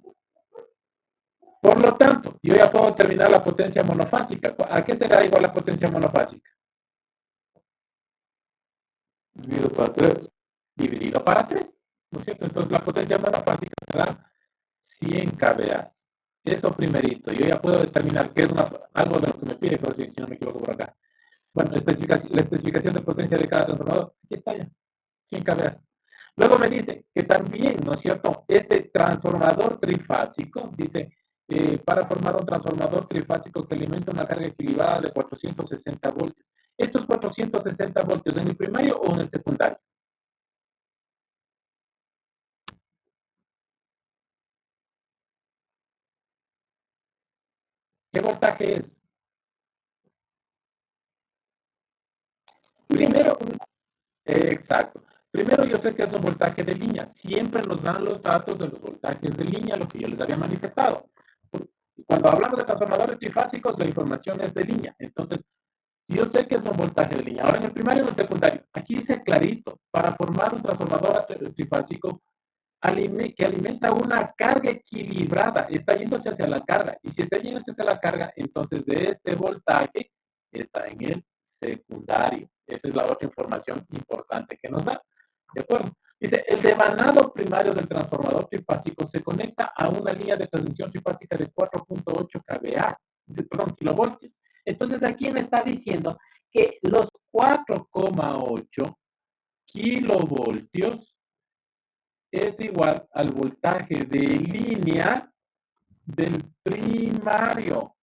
Por lo tanto, yo ya puedo determinar la potencia monofásica. ¿A qué será igual la potencia monofásica? Dividido para 3. Dividido para 3, ¿no es cierto? Entonces, la potencia monofásica será 100 kVA. Eso primerito. Yo ya puedo determinar qué es algo de lo que me pide, pero si no me equivoco por acá. Bueno, la especificación de potencia de cada transformador. Aquí está ya. 100 kVA. Luego me dice que también, ¿no es cierto? Este transformador trifásico, dice, para formar un transformador trifásico que alimenta una carga equilibrada de 460 voltios. ¿Estos 460 voltios en el primario o en el secundario? ¿Qué voltaje es? Primero, exacto. Primero yo sé que es un voltaje de línea. Siempre nos dan los datos de los voltajes de línea, lo que yo les había manifestado. Cuando hablamos de transformadores trifásicos, la información es de línea. Entonces, yo sé que es un voltaje de línea. Ahora en el primario y en el secundario. Aquí dice clarito, para formar un transformador trifásico que alimenta una carga equilibrada, está yéndose hacia la carga. Y si está yéndose hacia la carga, entonces de este voltaje está en el secundario. Esa es la otra información importante que nos da. ¿De acuerdo? Dice, el devanado primario del transformador trifásico se conecta a una línea de transmisión trifásica de 4.8 kVA, perdón, kilovoltios. Entonces aquí me está diciendo que los 4,8 kilovoltios es igual al voltaje de línea del primario.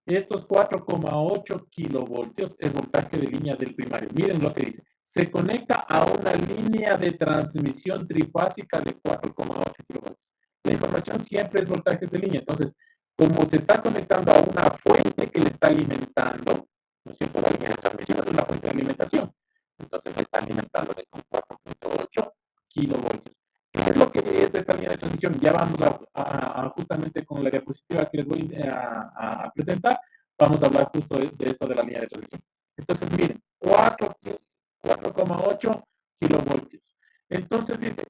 Estos 4,8 kilovoltios es voltaje de línea del primario. Miren lo que dice. se conecta a una línea de transmisión trifásica de 4,8 kilovoltios. La información siempre es voltajes de línea. Entonces, como se está conectando a una fuente que le está alimentando, ¿no es cierto? La línea de transmisión es una fuente de alimentación. Entonces, le está alimentando con 4,8 kilovoltios. ¿Qué es lo que es esta línea de transmisión? Ya vamos a justamente con la diapositiva que les voy a presentar, vamos a hablar justo de esto de la línea de transmisión. Entonces, miren, 4,8 kilovoltios. Entonces dice,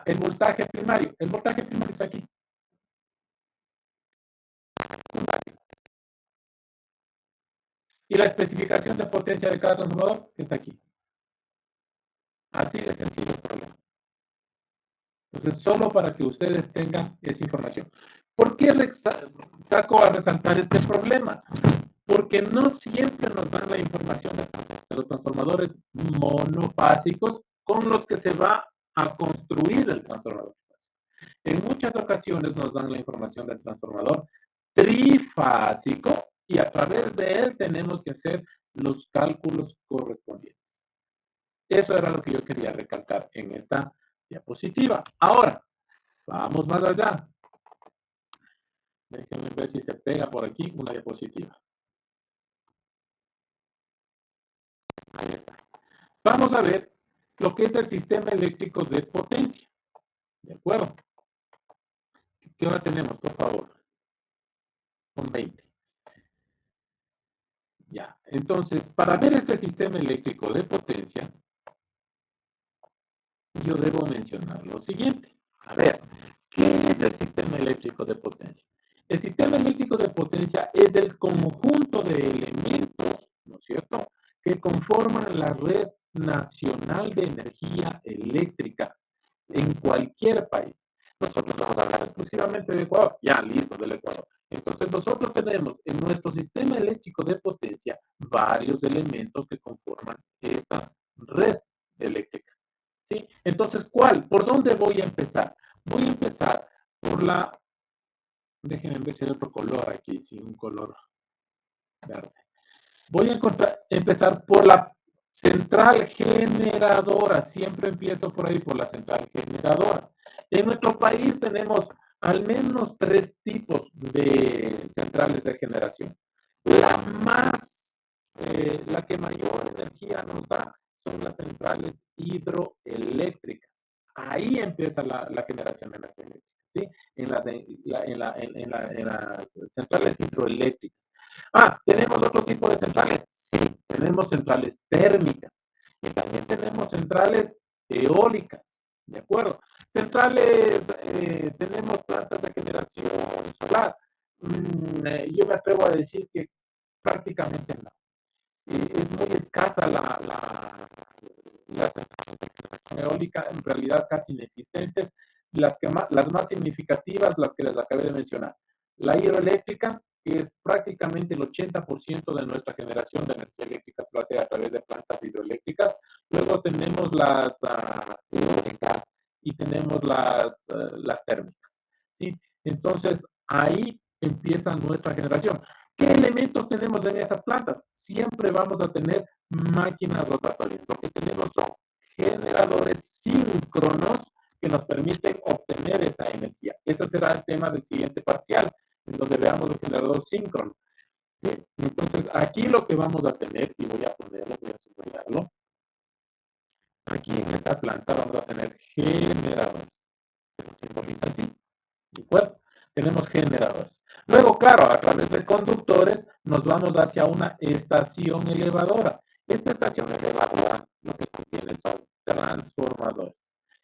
el voltaje primario. El voltaje primario está aquí. Y la especificación de potencia de cada transformador está aquí. Así de sencillo el problema. Entonces, solo para que ustedes tengan esa información. ¿Por qué saco a resaltar este problema? Porque no siempre nos dan la información de los transformadores monofásicos con los que se va a construir el transformador. En muchas ocasiones nos dan la información del transformador trifásico y a través de él tenemos que hacer los cálculos correspondientes. Eso era lo que yo quería recalcar en esta diapositiva. Ahora, vamos más allá. Déjenme ver si se pega por aquí una diapositiva. Ahí está. Vamos a ver lo que es el sistema eléctrico de potencia. ¿De acuerdo? ¿Qué hora tenemos, por favor? Con 20. Ya, entonces, para ver este sistema eléctrico de potencia, yo debo mencionar lo siguiente. A ver, ¿qué es el sistema eléctrico de potencia? El sistema eléctrico de potencia es el conjunto de elementos, ¿no es cierto?, que conforman la red nacional de energía eléctrica en cualquier país. Nosotros vamos a hablar exclusivamente de Ecuador. Ya, listo, del Ecuador. Entonces, nosotros tenemos en nuestro sistema eléctrico de potencia varios elementos que conforman esta red eléctrica. ¿Sí? Entonces, ¿cuál? ¿Por dónde voy a empezar? Voy a empezar por la... Déjenme ver si hay otro color aquí, sí, un color verde. Voy a empezar por la central generadora. Siempre empiezo por ahí, por la central generadora. En nuestro país tenemos al menos 3 tipos de centrales de generación. La que mayor energía nos da son las centrales hidroeléctricas. Ahí empieza la generación de energía eléctrica, ¿sí? En las centrales hidroeléctricas. ¿Tenemos otro tipo de centrales? Sí, tenemos centrales térmicas y también tenemos centrales eólicas, ¿de acuerdo? Centrales, tenemos plantas de generación solar. Yo me atrevo a decir que prácticamente no. Es muy escasa la centrales de generación eólica, en realidad casi inexistentes. Las más significativas, las que les acabé de mencionar. La hidroeléctrica, que es prácticamente el 80% de nuestra generación de energía eléctrica se lo hace a través de plantas hidroeléctricas. Luego tenemos las eólicas y tenemos las térmicas, ¿sí? Entonces, ahí empieza nuestra generación. ¿Qué elementos tenemos en esas plantas? Siempre vamos a tener máquinas rotatorias. Lo que tenemos son generadores síncronos que nos permiten obtener esa energía. Ese será el tema del siguiente parcial, en donde veamos el generador síncrono. ¿Sí? Entonces, aquí lo que vamos a tener, y voy a ponerlo, voy a subrayarlo. Aquí en esta planta vamos a tener generadores. Se lo simboliza así. ¿De acuerdo? Tenemos generadores. Luego, claro, a través de conductores nos vamos hacia una estación elevadora. Esta estación elevadora lo que contiene son transformadores.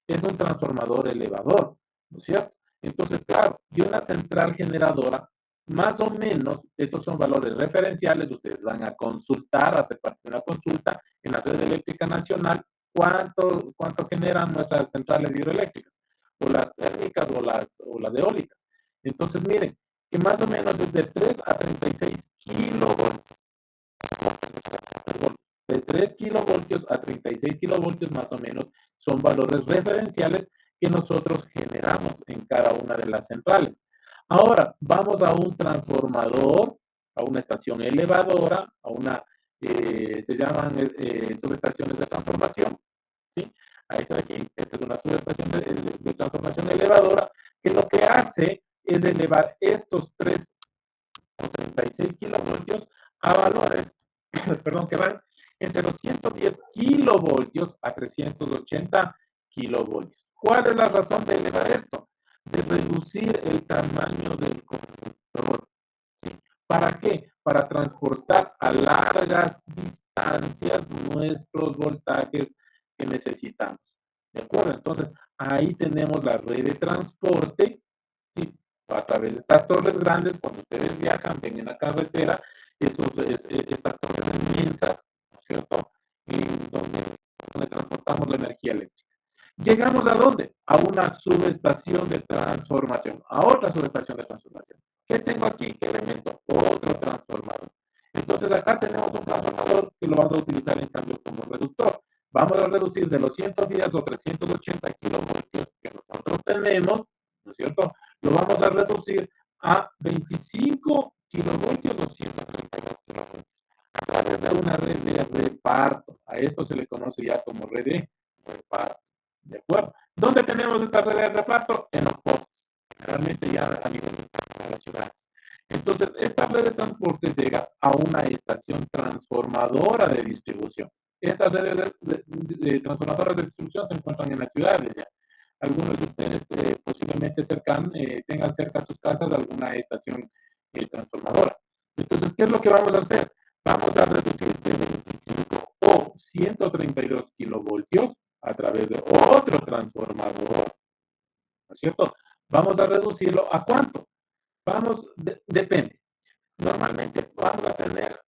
Es un transformador elevador, ¿no es cierto? Entonces, claro, y una central generadora, más o menos, estos son valores referenciales, ustedes van a consultar, a hacer parte de una consulta en la red eléctrica nacional, cuánto generan nuestras centrales hidroeléctricas, o las térmicas o las eólicas. Entonces, miren, que más o menos es de 3 a 36 kilovoltios. De 3 kilovoltios a 36 kilovoltios más o menos son valores referenciales que nosotros generamos en cada una de las centrales. Ahora, vamos a un transformador, a una estación elevadora, a una se llaman subestaciones de transformación. ¿Sí? Ahí está aquí, esta es una subestación de transformación elevadora que lo que hace es elevar estos 3 o 36 kilovoltios a valores, perdón, que van entre los 110 kilovoltios a 380 kilovoltios. ¿Cuál es la razón de elevar esto? De reducir el tamaño del conductor. ¿Sí? ¿Para qué? Para transportar a largas distancias nuestros voltajes que necesitamos. ¿De acuerdo? Entonces, ahí tenemos la red de transporte, ¿sí? A través de estas torres grandes, cuando ustedes viajan, ven en la carretera, estas torres inmensas, ¿no es cierto? Y donde transportamos la energía eléctrica. ¿Llegamos a dónde? A una subestación de transformación, a otra subestación de transformación. ¿Qué tengo aquí? ¿Qué elemento? Otro transformador. Entonces acá tenemos un transformador que lo vamos a utilizar en cambio como reductor. Vamos a reducir de los 110 o 380 kilovoltios que nosotros tenemos, ¿no es cierto? Lo vamos a reducir a 25 kilovoltios o 132 kilovoltios a través de una red de reparto. A esto se le conoce ya como red de reparto. ¿De acuerdo? ¿Dónde tenemos esta red de reparto? En los postes, generalmente ya a nivel de las ciudades. Entonces, esta red de transporte llega a una estación transformadora de distribución. Estas redes de transformadoras de distribución se encuentran en las ciudades ya. Algunos de ustedes posiblemente tengan cerca a sus casas alguna estación transformadora. Entonces, ¿qué es lo que vamos a hacer? Vamos a reducir de 25 o 132 kilovoltios a través de otro transformador, ¿no es cierto? Vamos a reducirlo ¿a cuánto? Depende. Normalmente vamos a tener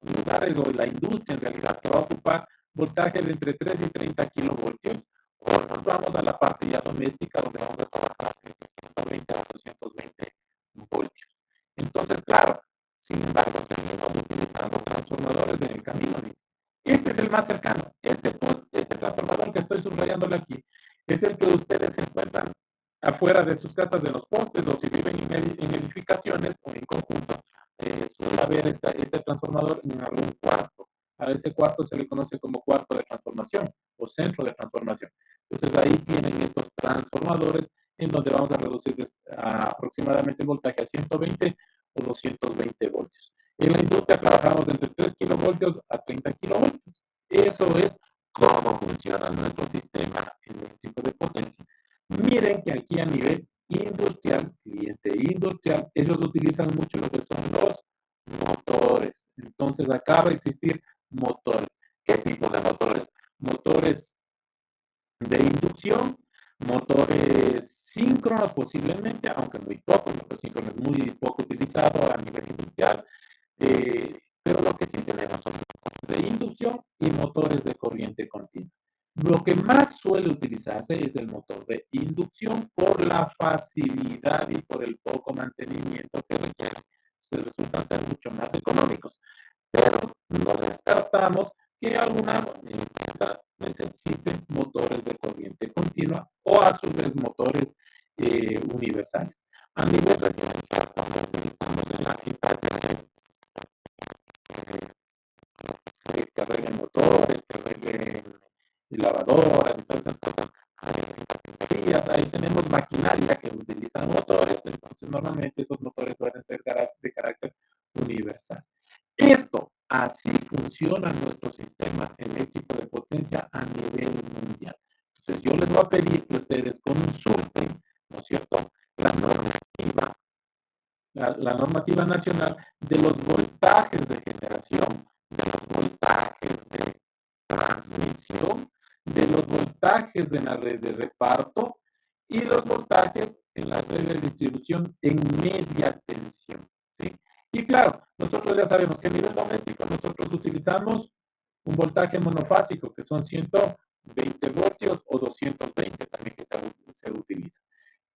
lugares o la industria en realidad que va a ocupar voltajes de entre 3 y 30 kilovoltios, o nos vamos a la parte ya doméstica donde vamos a trabajar entre 120 a 220 voltios. Entonces, claro, sin embargo, seguimos utilizando transformadores en el camino. Este es el más cercano. Este transformador que estoy subrayándole aquí es el que ustedes encuentran afuera de sus casas de los postes, o si viven en edificaciones o en conjunto, suele haber este transformador en algún cuarto. A ese cuarto se le conoce como cuarto de transformación o centro de transformación. Entonces ahí tienen estos transformadores en donde vamos a reducir aproximadamente el voltaje a 120 o 220 voltios. En la industria trabajamos entre 3 kilovoltios a 30 kilovoltios. Eso es cómo funciona nuestro sistema eléctrico de potencia. Miren que aquí a nivel industrial, cliente industrial, ellos utilizan mucho lo que son los motores. Entonces acá va a existir motores. ¿Qué tipo de motores? Motores de inducción, motores síncronos posiblemente, aunque muy poco, el motor síncrono es muy poco utilizado a nivel industrial, pero lo que sí tenemos son motores de inducción y motores de corriente continua. Lo que más suele utilizarse es el motor de inducción por la facilidad y por el poco mantenimiento que requiere. Resultan ser mucho más económicos, pero no descartamos que alguna empresa necesite motores de corriente continua o a su vez motores universales. A nivel residencial, cuando utilizamos en la habitación, que carguen motores, que carguen lavadoras y todas esas cosas. Ahí tenemos maquinaria que utilizan motores, entonces normalmente esos motores suelen ser de carácter universal. Esto, así funciona nuestro sistema eléctrico de potencia a nivel mundial. Entonces yo les voy a pedir que ustedes consulten, ¿no es cierto?, la normativa nacional de los voltajes de generación, de los voltajes de transmisión, de los voltajes de la red de reparto y los voltajes en la red de distribución en media tensión, ¿sí? Y claro, nosotros ya sabemos que a nivel doméstico nosotros utilizamos un voltaje monofásico que son 120 voltios o 220 también que se utiliza.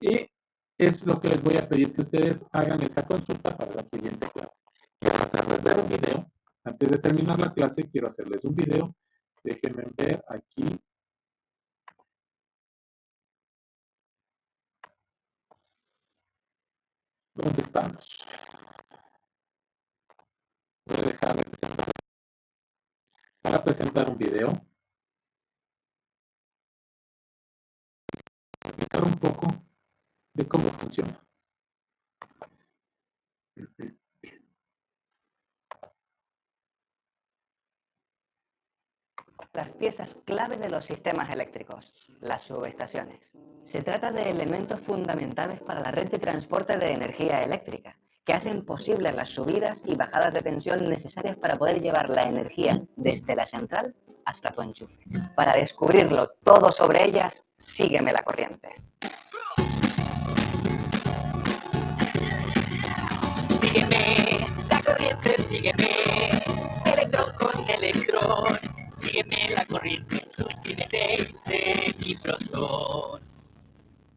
Y es lo que les voy a pedir que ustedes hagan esa consulta para la siguiente clase. Quiero hacerles ver un video. Antes de terminar la clase, quiero hacerles un video. Déjenme ver aquí. ¿Dónde estamos? Voy a dejar para presentar un video, explicar un poco de cómo funciona. Las piezas clave de los sistemas eléctricos, las subestaciones. Se trata de elementos fundamentales para la red de transporte de energía eléctrica, que hacen posible las subidas y bajadas de tensión necesarias para poder llevar la energía desde la central hasta tu enchufe. Para descubrirlo todo sobre ellas, sígueme la corriente. Sígueme, la corriente, sígueme, electrón con electrón. Sígueme la corriente, suscríbete y sé mi protón.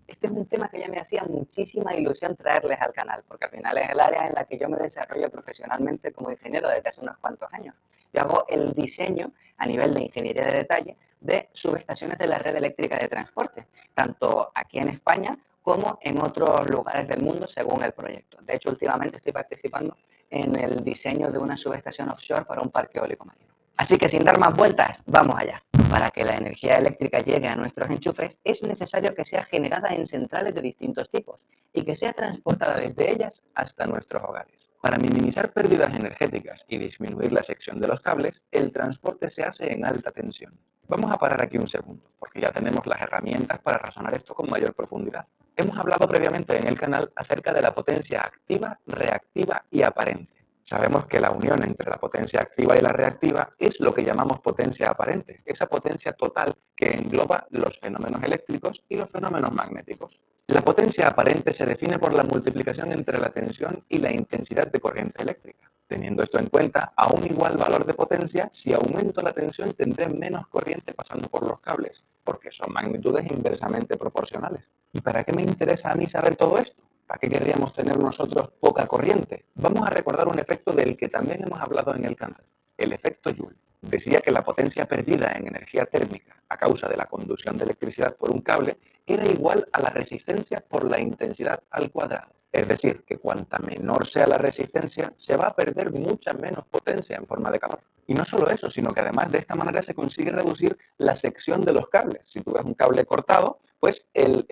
Este es un tema que ya me hacía muchísima ilusión traerles al canal, porque al final es el área en la que yo me desarrollo profesionalmente como ingeniero desde hace unos cuantos años. Yo hago el diseño a nivel de ingeniería de detalle de subestaciones de la red eléctrica de transporte, tanto aquí en España como en otros lugares del mundo según el proyecto. De hecho, últimamente estoy participando en el diseño de una subestación offshore para un parque eólico marino. Así que sin dar más vueltas, vamos allá. Para que la energía eléctrica llegue a nuestros enchufes, es necesario que sea generada en centrales de distintos tipos y que sea transportada desde ellas hasta nuestros hogares. Para minimizar pérdidas energéticas y disminuir la sección de los cables, el transporte se hace en alta tensión. Vamos a parar aquí un segundo, porque ya tenemos las herramientas para razonar esto con mayor profundidad. Hemos hablado previamente en el canal acerca de la potencia activa, reactiva y aparente. Sabemos que la unión entre la potencia activa y la reactiva es lo que llamamos potencia aparente, esa potencia total que engloba los fenómenos eléctricos y los fenómenos magnéticos. La potencia aparente se define por la multiplicación entre la tensión y la intensidad de corriente eléctrica. Teniendo esto en cuenta, a un igual valor de potencia, si aumento la tensión tendré menos corriente pasando por los cables, porque son magnitudes inversamente proporcionales. ¿Y para qué me interesa a mí saber todo esto? ¿Para qué querríamos tener nosotros poca corriente? Vamos a recordar un efecto del que también hemos hablado en el canal, el efecto Joule. Decía que la potencia perdida en energía térmica a causa de la conducción de electricidad por un cable era igual a la resistencia por la intensidad al cuadrado. Es decir, que cuanta menor sea la resistencia, se va a perder mucha menos potencia en forma de calor. Y no solo eso, sino que además de esta manera se consigue reducir la sección de los cables. Si tú ves un cable cortado, pues el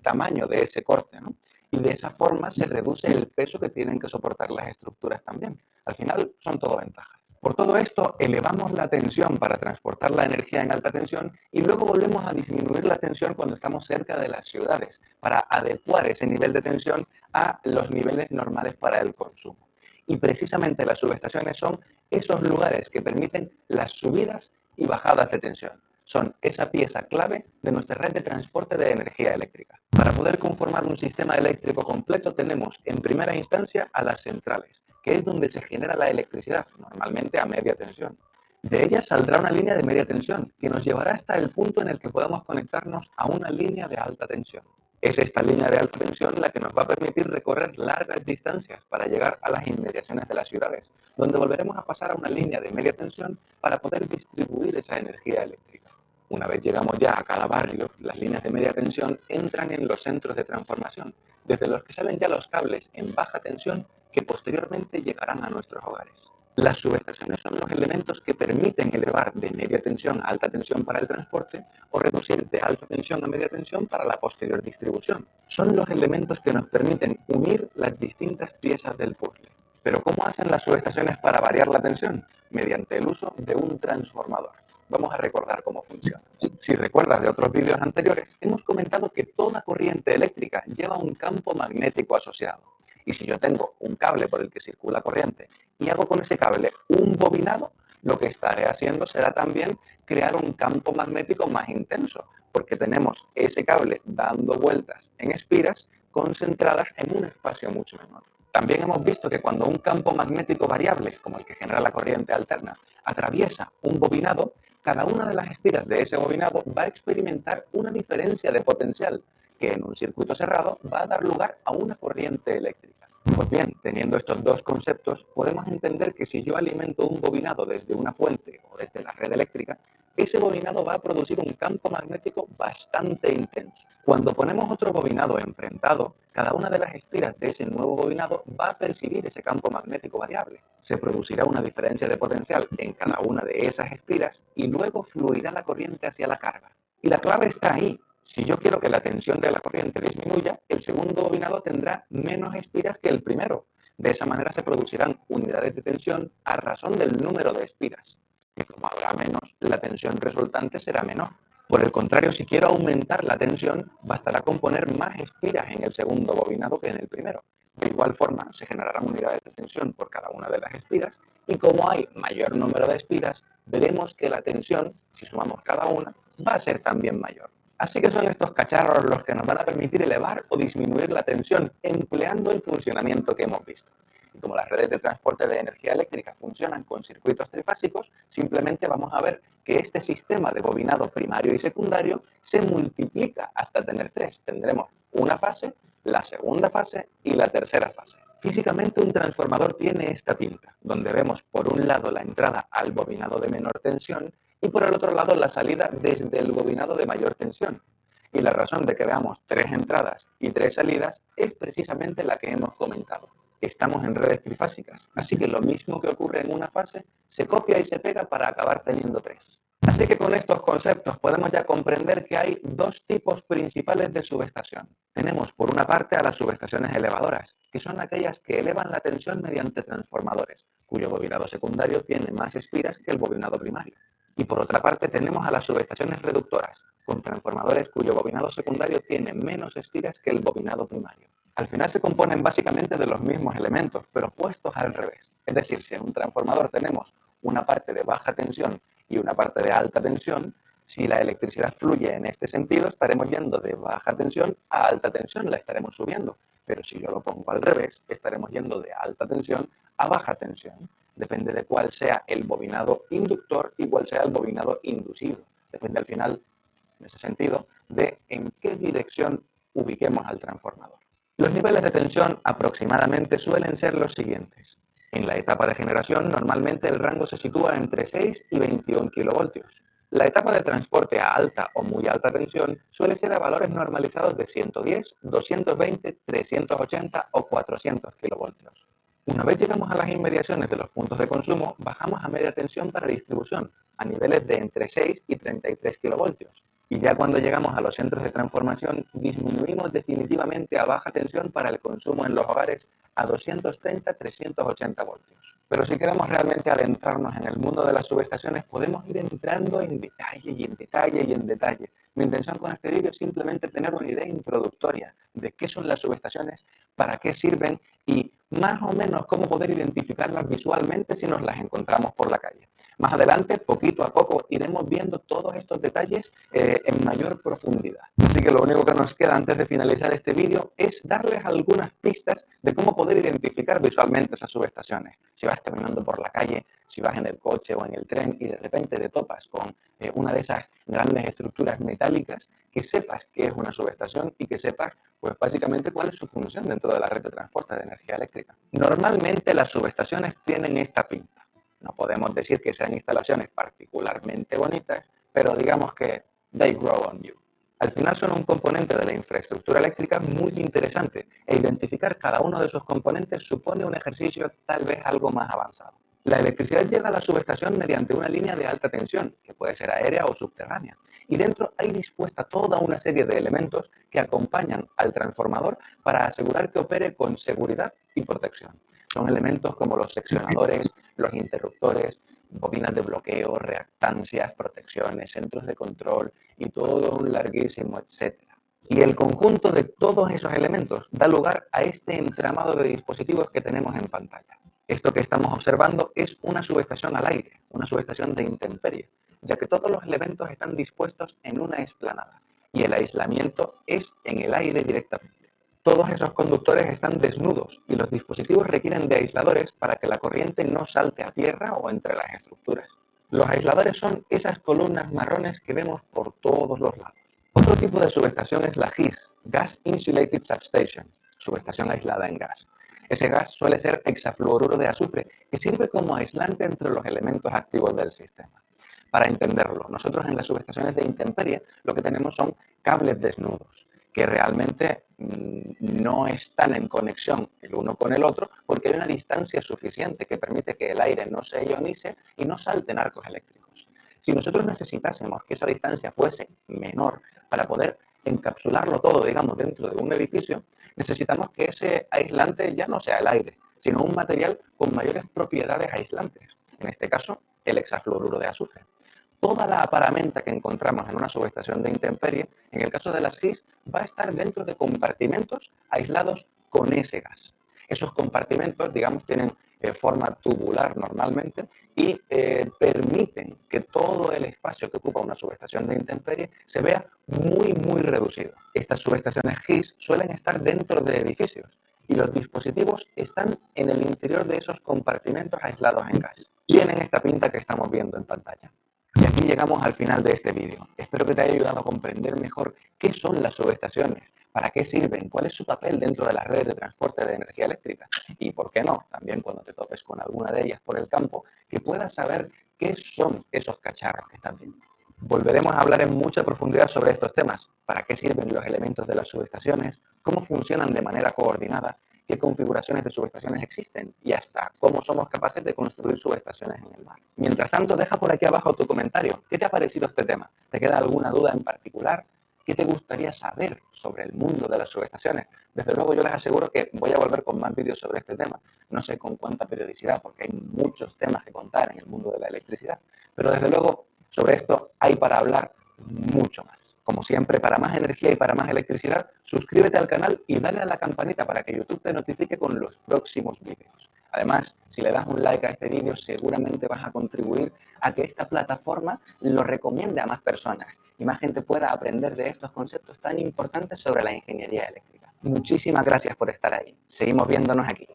tamaño de ese corte, ¿no? Y de esa forma se reduce el peso que tienen que soportar las estructuras también. Al final son todo ventajas. Por todo esto, elevamos la tensión para transportar la energía en alta tensión y luego volvemos a disminuir la tensión cuando estamos cerca de las ciudades para adecuar ese nivel de tensión a los niveles normales para el consumo. Y precisamente las subestaciones son esos lugares que permiten las subidas y bajadas de tensión. Son esa pieza clave de nuestra red de transporte de energía eléctrica. Para poder conformar un sistema eléctrico completo tenemos en primera instancia a las centrales, que es donde se genera la electricidad, normalmente a media tensión. De ellas saldrá una línea de media tensión, que nos llevará hasta el punto en el que podamos conectarnos a una línea de alta tensión. Es esta línea de alta tensión la que nos va a permitir recorrer largas distancias para llegar a las inmediaciones de las ciudades, donde volveremos a pasar a una línea de media tensión para poder distribuir esa energía eléctrica. Una vez llegamos ya a cada barrio, las líneas de media tensión entran en los centros de transformación, desde los que salen ya los cables en baja tensión que posteriormente llegarán a nuestros hogares. Las subestaciones son los elementos que permiten elevar de media tensión a alta tensión para el transporte o reducir de alta tensión a media tensión para la posterior distribución. Son los elementos que nos permiten unir las distintas piezas del puzzle. ¿Pero cómo hacen las subestaciones para variar la tensión? Mediante el uso de un transformador. Vamos a recordar cómo funciona. Si recuerdas de otros vídeos anteriores, hemos comentado que toda corriente eléctrica lleva un campo magnético asociado. Y si yo tengo un cable por el que circula corriente y hago con ese cable un bobinado, lo que estaré haciendo será también crear un campo magnético más intenso, porque tenemos ese cable dando vueltas en espiras concentradas en un espacio mucho menor. También hemos visto que cuando un campo magnético variable, como el que genera la corriente alterna, atraviesa un bobinado, cada una de las espiras de ese bobinado va a experimentar una diferencia de potencial que en un circuito cerrado va a dar lugar a una corriente eléctrica. Pues bien, teniendo estos dos conceptos, podemos entender que si yo alimento un bobinado desde una fuente o desde la red eléctrica, ese bobinado va a producir un campo magnético bastante intenso. Cuando ponemos otro bobinado enfrentado, cada una de las espiras de ese nuevo bobinado va a percibir ese campo magnético variable. Se producirá una diferencia de potencial en cada una de esas espiras y luego fluirá la corriente hacia la carga. Y la clave está ahí. Si yo quiero que la tensión de la corriente disminuya, el segundo bobinado tendrá menos espiras que el primero. De esa manera se producirán unidades de tensión a razón del número de espiras. Y como habrá menos, la tensión resultante será menor. Por el contrario, si quiero aumentar la tensión, bastará con poner más espiras en el segundo bobinado que en el primero. De igual forma, se generarán unidades de tensión por cada una de las espiras y como hay mayor número de espiras, veremos que la tensión, si sumamos cada una, va a ser también mayor. Así que son estos cacharros los que nos van a permitir elevar o disminuir la tensión empleando el funcionamiento que hemos visto. Y como las redes de transporte de energía eléctrica funcionan con circuitos trifásicos, simplemente vamos a ver que este sistema de bobinado primario y secundario se multiplica hasta tener tres. Tendremos una fase, la segunda fase y la tercera fase. Físicamente un transformador tiene esta pinta, donde vemos por un lado la entrada al bobinado de menor tensión y por el otro lado la salida desde el bobinado de mayor tensión. Y la razón de que veamos tres entradas y tres salidas es precisamente la que hemos comentado. Estamos en redes trifásicas, así que lo mismo que ocurre en una fase se copia y se pega para acabar teniendo tres. Así que con estos conceptos podemos ya comprender que hay dos tipos principales de subestación. Tenemos por una parte a las subestaciones elevadoras, que son aquellas que elevan la tensión mediante transformadores, cuyo bobinado secundario tiene más espiras que el bobinado primario. Y por otra parte tenemos a las subestaciones reductoras, con transformadores cuyo bobinado secundario tiene menos espiras que el bobinado primario. Al final se componen básicamente de los mismos elementos, pero puestos al revés. Es decir, si en un transformador tenemos una parte de baja tensión y una parte de alta tensión, si la electricidad fluye en este sentido, estaremos yendo de baja tensión a alta tensión, la estaremos subiendo. Pero si yo lo pongo al revés, estaremos yendo de alta tensión a baja tensión. Depende de cuál sea el bobinado inductor y cuál sea el bobinado inducido. Depende al final, en ese sentido, de en qué dirección ubiquemos al transformador. Los niveles de tensión aproximadamente suelen ser los siguientes. En la etapa de generación, normalmente el rango se sitúa entre 6 y 21 kilovoltios. La etapa de transporte a alta o muy alta tensión suele ser a valores normalizados de 110, 220, 380 o 400 kilovoltios. Una vez llegamos a las inmediaciones de los puntos de consumo, bajamos a media tensión para distribución, a niveles de entre 6 y 33 kilovoltios. Y ya cuando llegamos a los centros de transformación, disminuimos definitivamente a baja tensión para el consumo en los hogares a 230-380 voltios. Pero si queremos realmente adentrarnos en el mundo de las subestaciones, podemos ir entrando en detalle y en detalle y en detalle. Mi intención con este vídeo es simplemente tener una idea introductoria de qué son las subestaciones, para qué sirven y más o menos cómo poder identificarlas visualmente si nos las encontramos por la calle. Más adelante, poquito a poco, iremos viendo todos estos detalles en mayor profundidad. Así que lo único que nos queda antes de finalizar este vídeo es darles algunas pistas de cómo poder identificar visualmente esas subestaciones. Si vas caminando por la calle, si vas en el coche o en el tren y de repente te topas con una de esas grandes estructuras metálicas, que sepas que es una subestación y que sepas, pues básicamente cuál es su función dentro de la red de transporte de energía eléctrica. Normalmente las subestaciones tienen esta pinta. No podemos decir que sean instalaciones particularmente bonitas, pero digamos que they grow on you. Al final son un componente de la infraestructura eléctrica muy interesante e identificar cada uno de sus componentes supone un ejercicio tal vez algo más avanzado. La electricidad llega a la subestación mediante una línea de alta tensión, que puede ser aérea o subterránea, y dentro hay dispuesta toda una serie de elementos que acompañan al transformador para asegurar que opere con seguridad y protección. Son elementos como los seccionadores, los interruptores, bobinas de bloqueo, reactancias, protecciones, centros de control y todo un larguísimo etcétera. Y el conjunto de todos esos elementos da lugar a este entramado de dispositivos que tenemos en pantalla. Esto que estamos observando es una subestación al aire, una subestación de intemperie, ya que todos los elementos están dispuestos en una explanada y el aislamiento es en el aire directamente. Todos esos conductores están desnudos y los dispositivos requieren de aisladores para que la corriente no salte a tierra o entre las estructuras. Los aisladores son esas columnas marrones que vemos por todos los lados. Otro tipo de subestación es la GIS, Gas Insulated Substation, subestación aislada en gas. Ese gas suele ser hexafluoruro de azufre, que sirve como aislante entre los elementos activos del sistema. Para entenderlo, nosotros en las subestaciones de intemperie lo que tenemos son cables desnudos que realmente no están en conexión el uno con el otro porque hay una distancia suficiente que permite que el aire no se ionice y no salten arcos eléctricos. Si nosotros necesitásemos que esa distancia fuese menor para poder encapsularlo todo, digamos, dentro de un edificio, necesitamos que ese aislante ya no sea el aire, sino un material con mayores propiedades aislantes, en este caso el hexafluoruro de azufre. Toda la aparamenta que encontramos en una subestación de intemperie, en el caso de las GIS, va a estar dentro de compartimentos aislados con ese gas. Esos compartimentos, digamos, tienen forma tubular normalmente y permiten que todo el espacio que ocupa una subestación de intemperie se vea muy reducido. Estas subestaciones GIS suelen estar dentro de edificios y los dispositivos están en el interior de esos compartimentos aislados en gas. Tienen esta pinta que estamos viendo en pantalla. Y aquí llegamos al final de este vídeo. Espero que te haya ayudado a comprender mejor qué son las subestaciones, para qué sirven, cuál es su papel dentro de las redes de transporte de energía eléctrica y, por qué no, también cuando te topes con alguna de ellas por el campo, que puedas saber qué son esos cacharros que están viendo. Volveremos a hablar en mucha profundidad sobre estos temas, para qué sirven los elementos de las subestaciones, cómo funcionan de manera coordinada, qué configuraciones de subestaciones existen y hasta cómo somos capaces de construir subestaciones en el mar. Mientras tanto, deja por aquí abajo tu comentario. ¿Qué te ha parecido este tema? ¿Te queda alguna duda en particular? ¿Qué te gustaría saber sobre el mundo de las subestaciones? Desde luego yo les aseguro que voy a volver con más vídeos sobre este tema. No sé con cuánta periodicidad, porque hay muchos temas que contar en el mundo de la electricidad. Pero desde luego sobre esto hay para hablar mucho más. Como siempre, para más energía y para más electricidad, suscríbete al canal y dale a la campanita para que YouTube te notifique con los próximos vídeos. Además, si le das un like a este vídeo, seguramente vas a contribuir a que esta plataforma lo recomiende a más personas y más gente pueda aprender de estos conceptos tan importantes sobre la ingeniería eléctrica. Muchísimas gracias por estar ahí. Seguimos viéndonos aquí.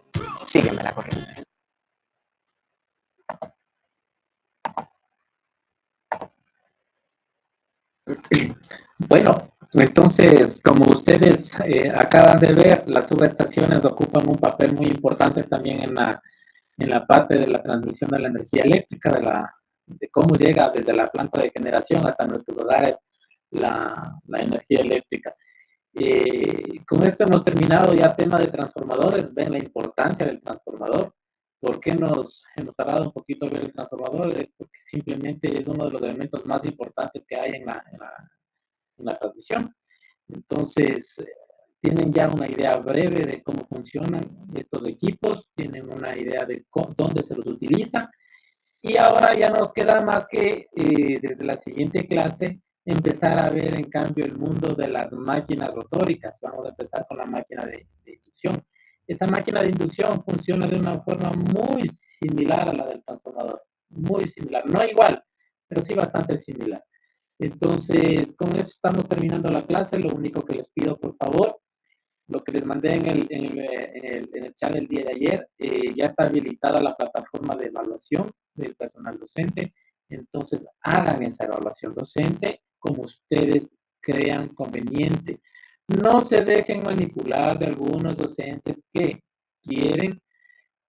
Sígueme la corriente. Bueno, entonces, como ustedes acaban de ver, las subestaciones ocupan un papel muy importante también en la parte de la transmisión de la energía eléctrica, de cómo llega desde la planta de generación hasta nuestros hogares la energía eléctrica. Con esto hemos terminado ya el tema de transformadores. Ven la importancia del transformador. ¿Por qué hemos tardado un poquito en ver el transformador? Es porque simplemente es uno de los elementos más importantes que hay en la transmisión. Entonces, tienen ya una idea breve de cómo funcionan estos equipos, tienen una idea de dónde se los utiliza, y ahora ya nos queda más que desde la siguiente clase empezar a ver en cambio el mundo de las máquinas rotóricas. Vamos a empezar con la máquina de inducción. Esa máquina de inducción funciona de una forma muy similar a la del transformador, muy similar, no igual, pero sí bastante similar. Entonces, con eso estamos terminando la clase. Lo único que les pido, por favor, lo que les mandé en el chat el día de ayer, ya está habilitada la plataforma de evaluación del personal docente. Entonces, hagan esa evaluación docente como ustedes crean conveniente. No se dejen manipular de algunos docentes que quieren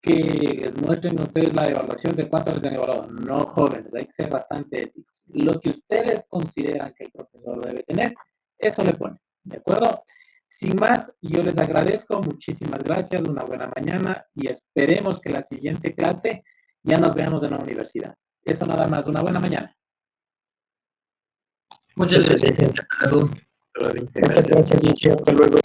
que les muestren ustedes la evaluación de cuánto les han evaluado. No, jóvenes, hay que ser bastante éticos. Lo que ustedes consideran que el profesor debe tener, eso le ponen, ¿de acuerdo? Sin más, yo les agradezco, muchísimas gracias, una buena mañana y esperemos que la siguiente clase ya nos veamos en la universidad. Eso nada más, una buena mañana. Muchas gracias. Hasta luego. Muchas gracias y hasta luego.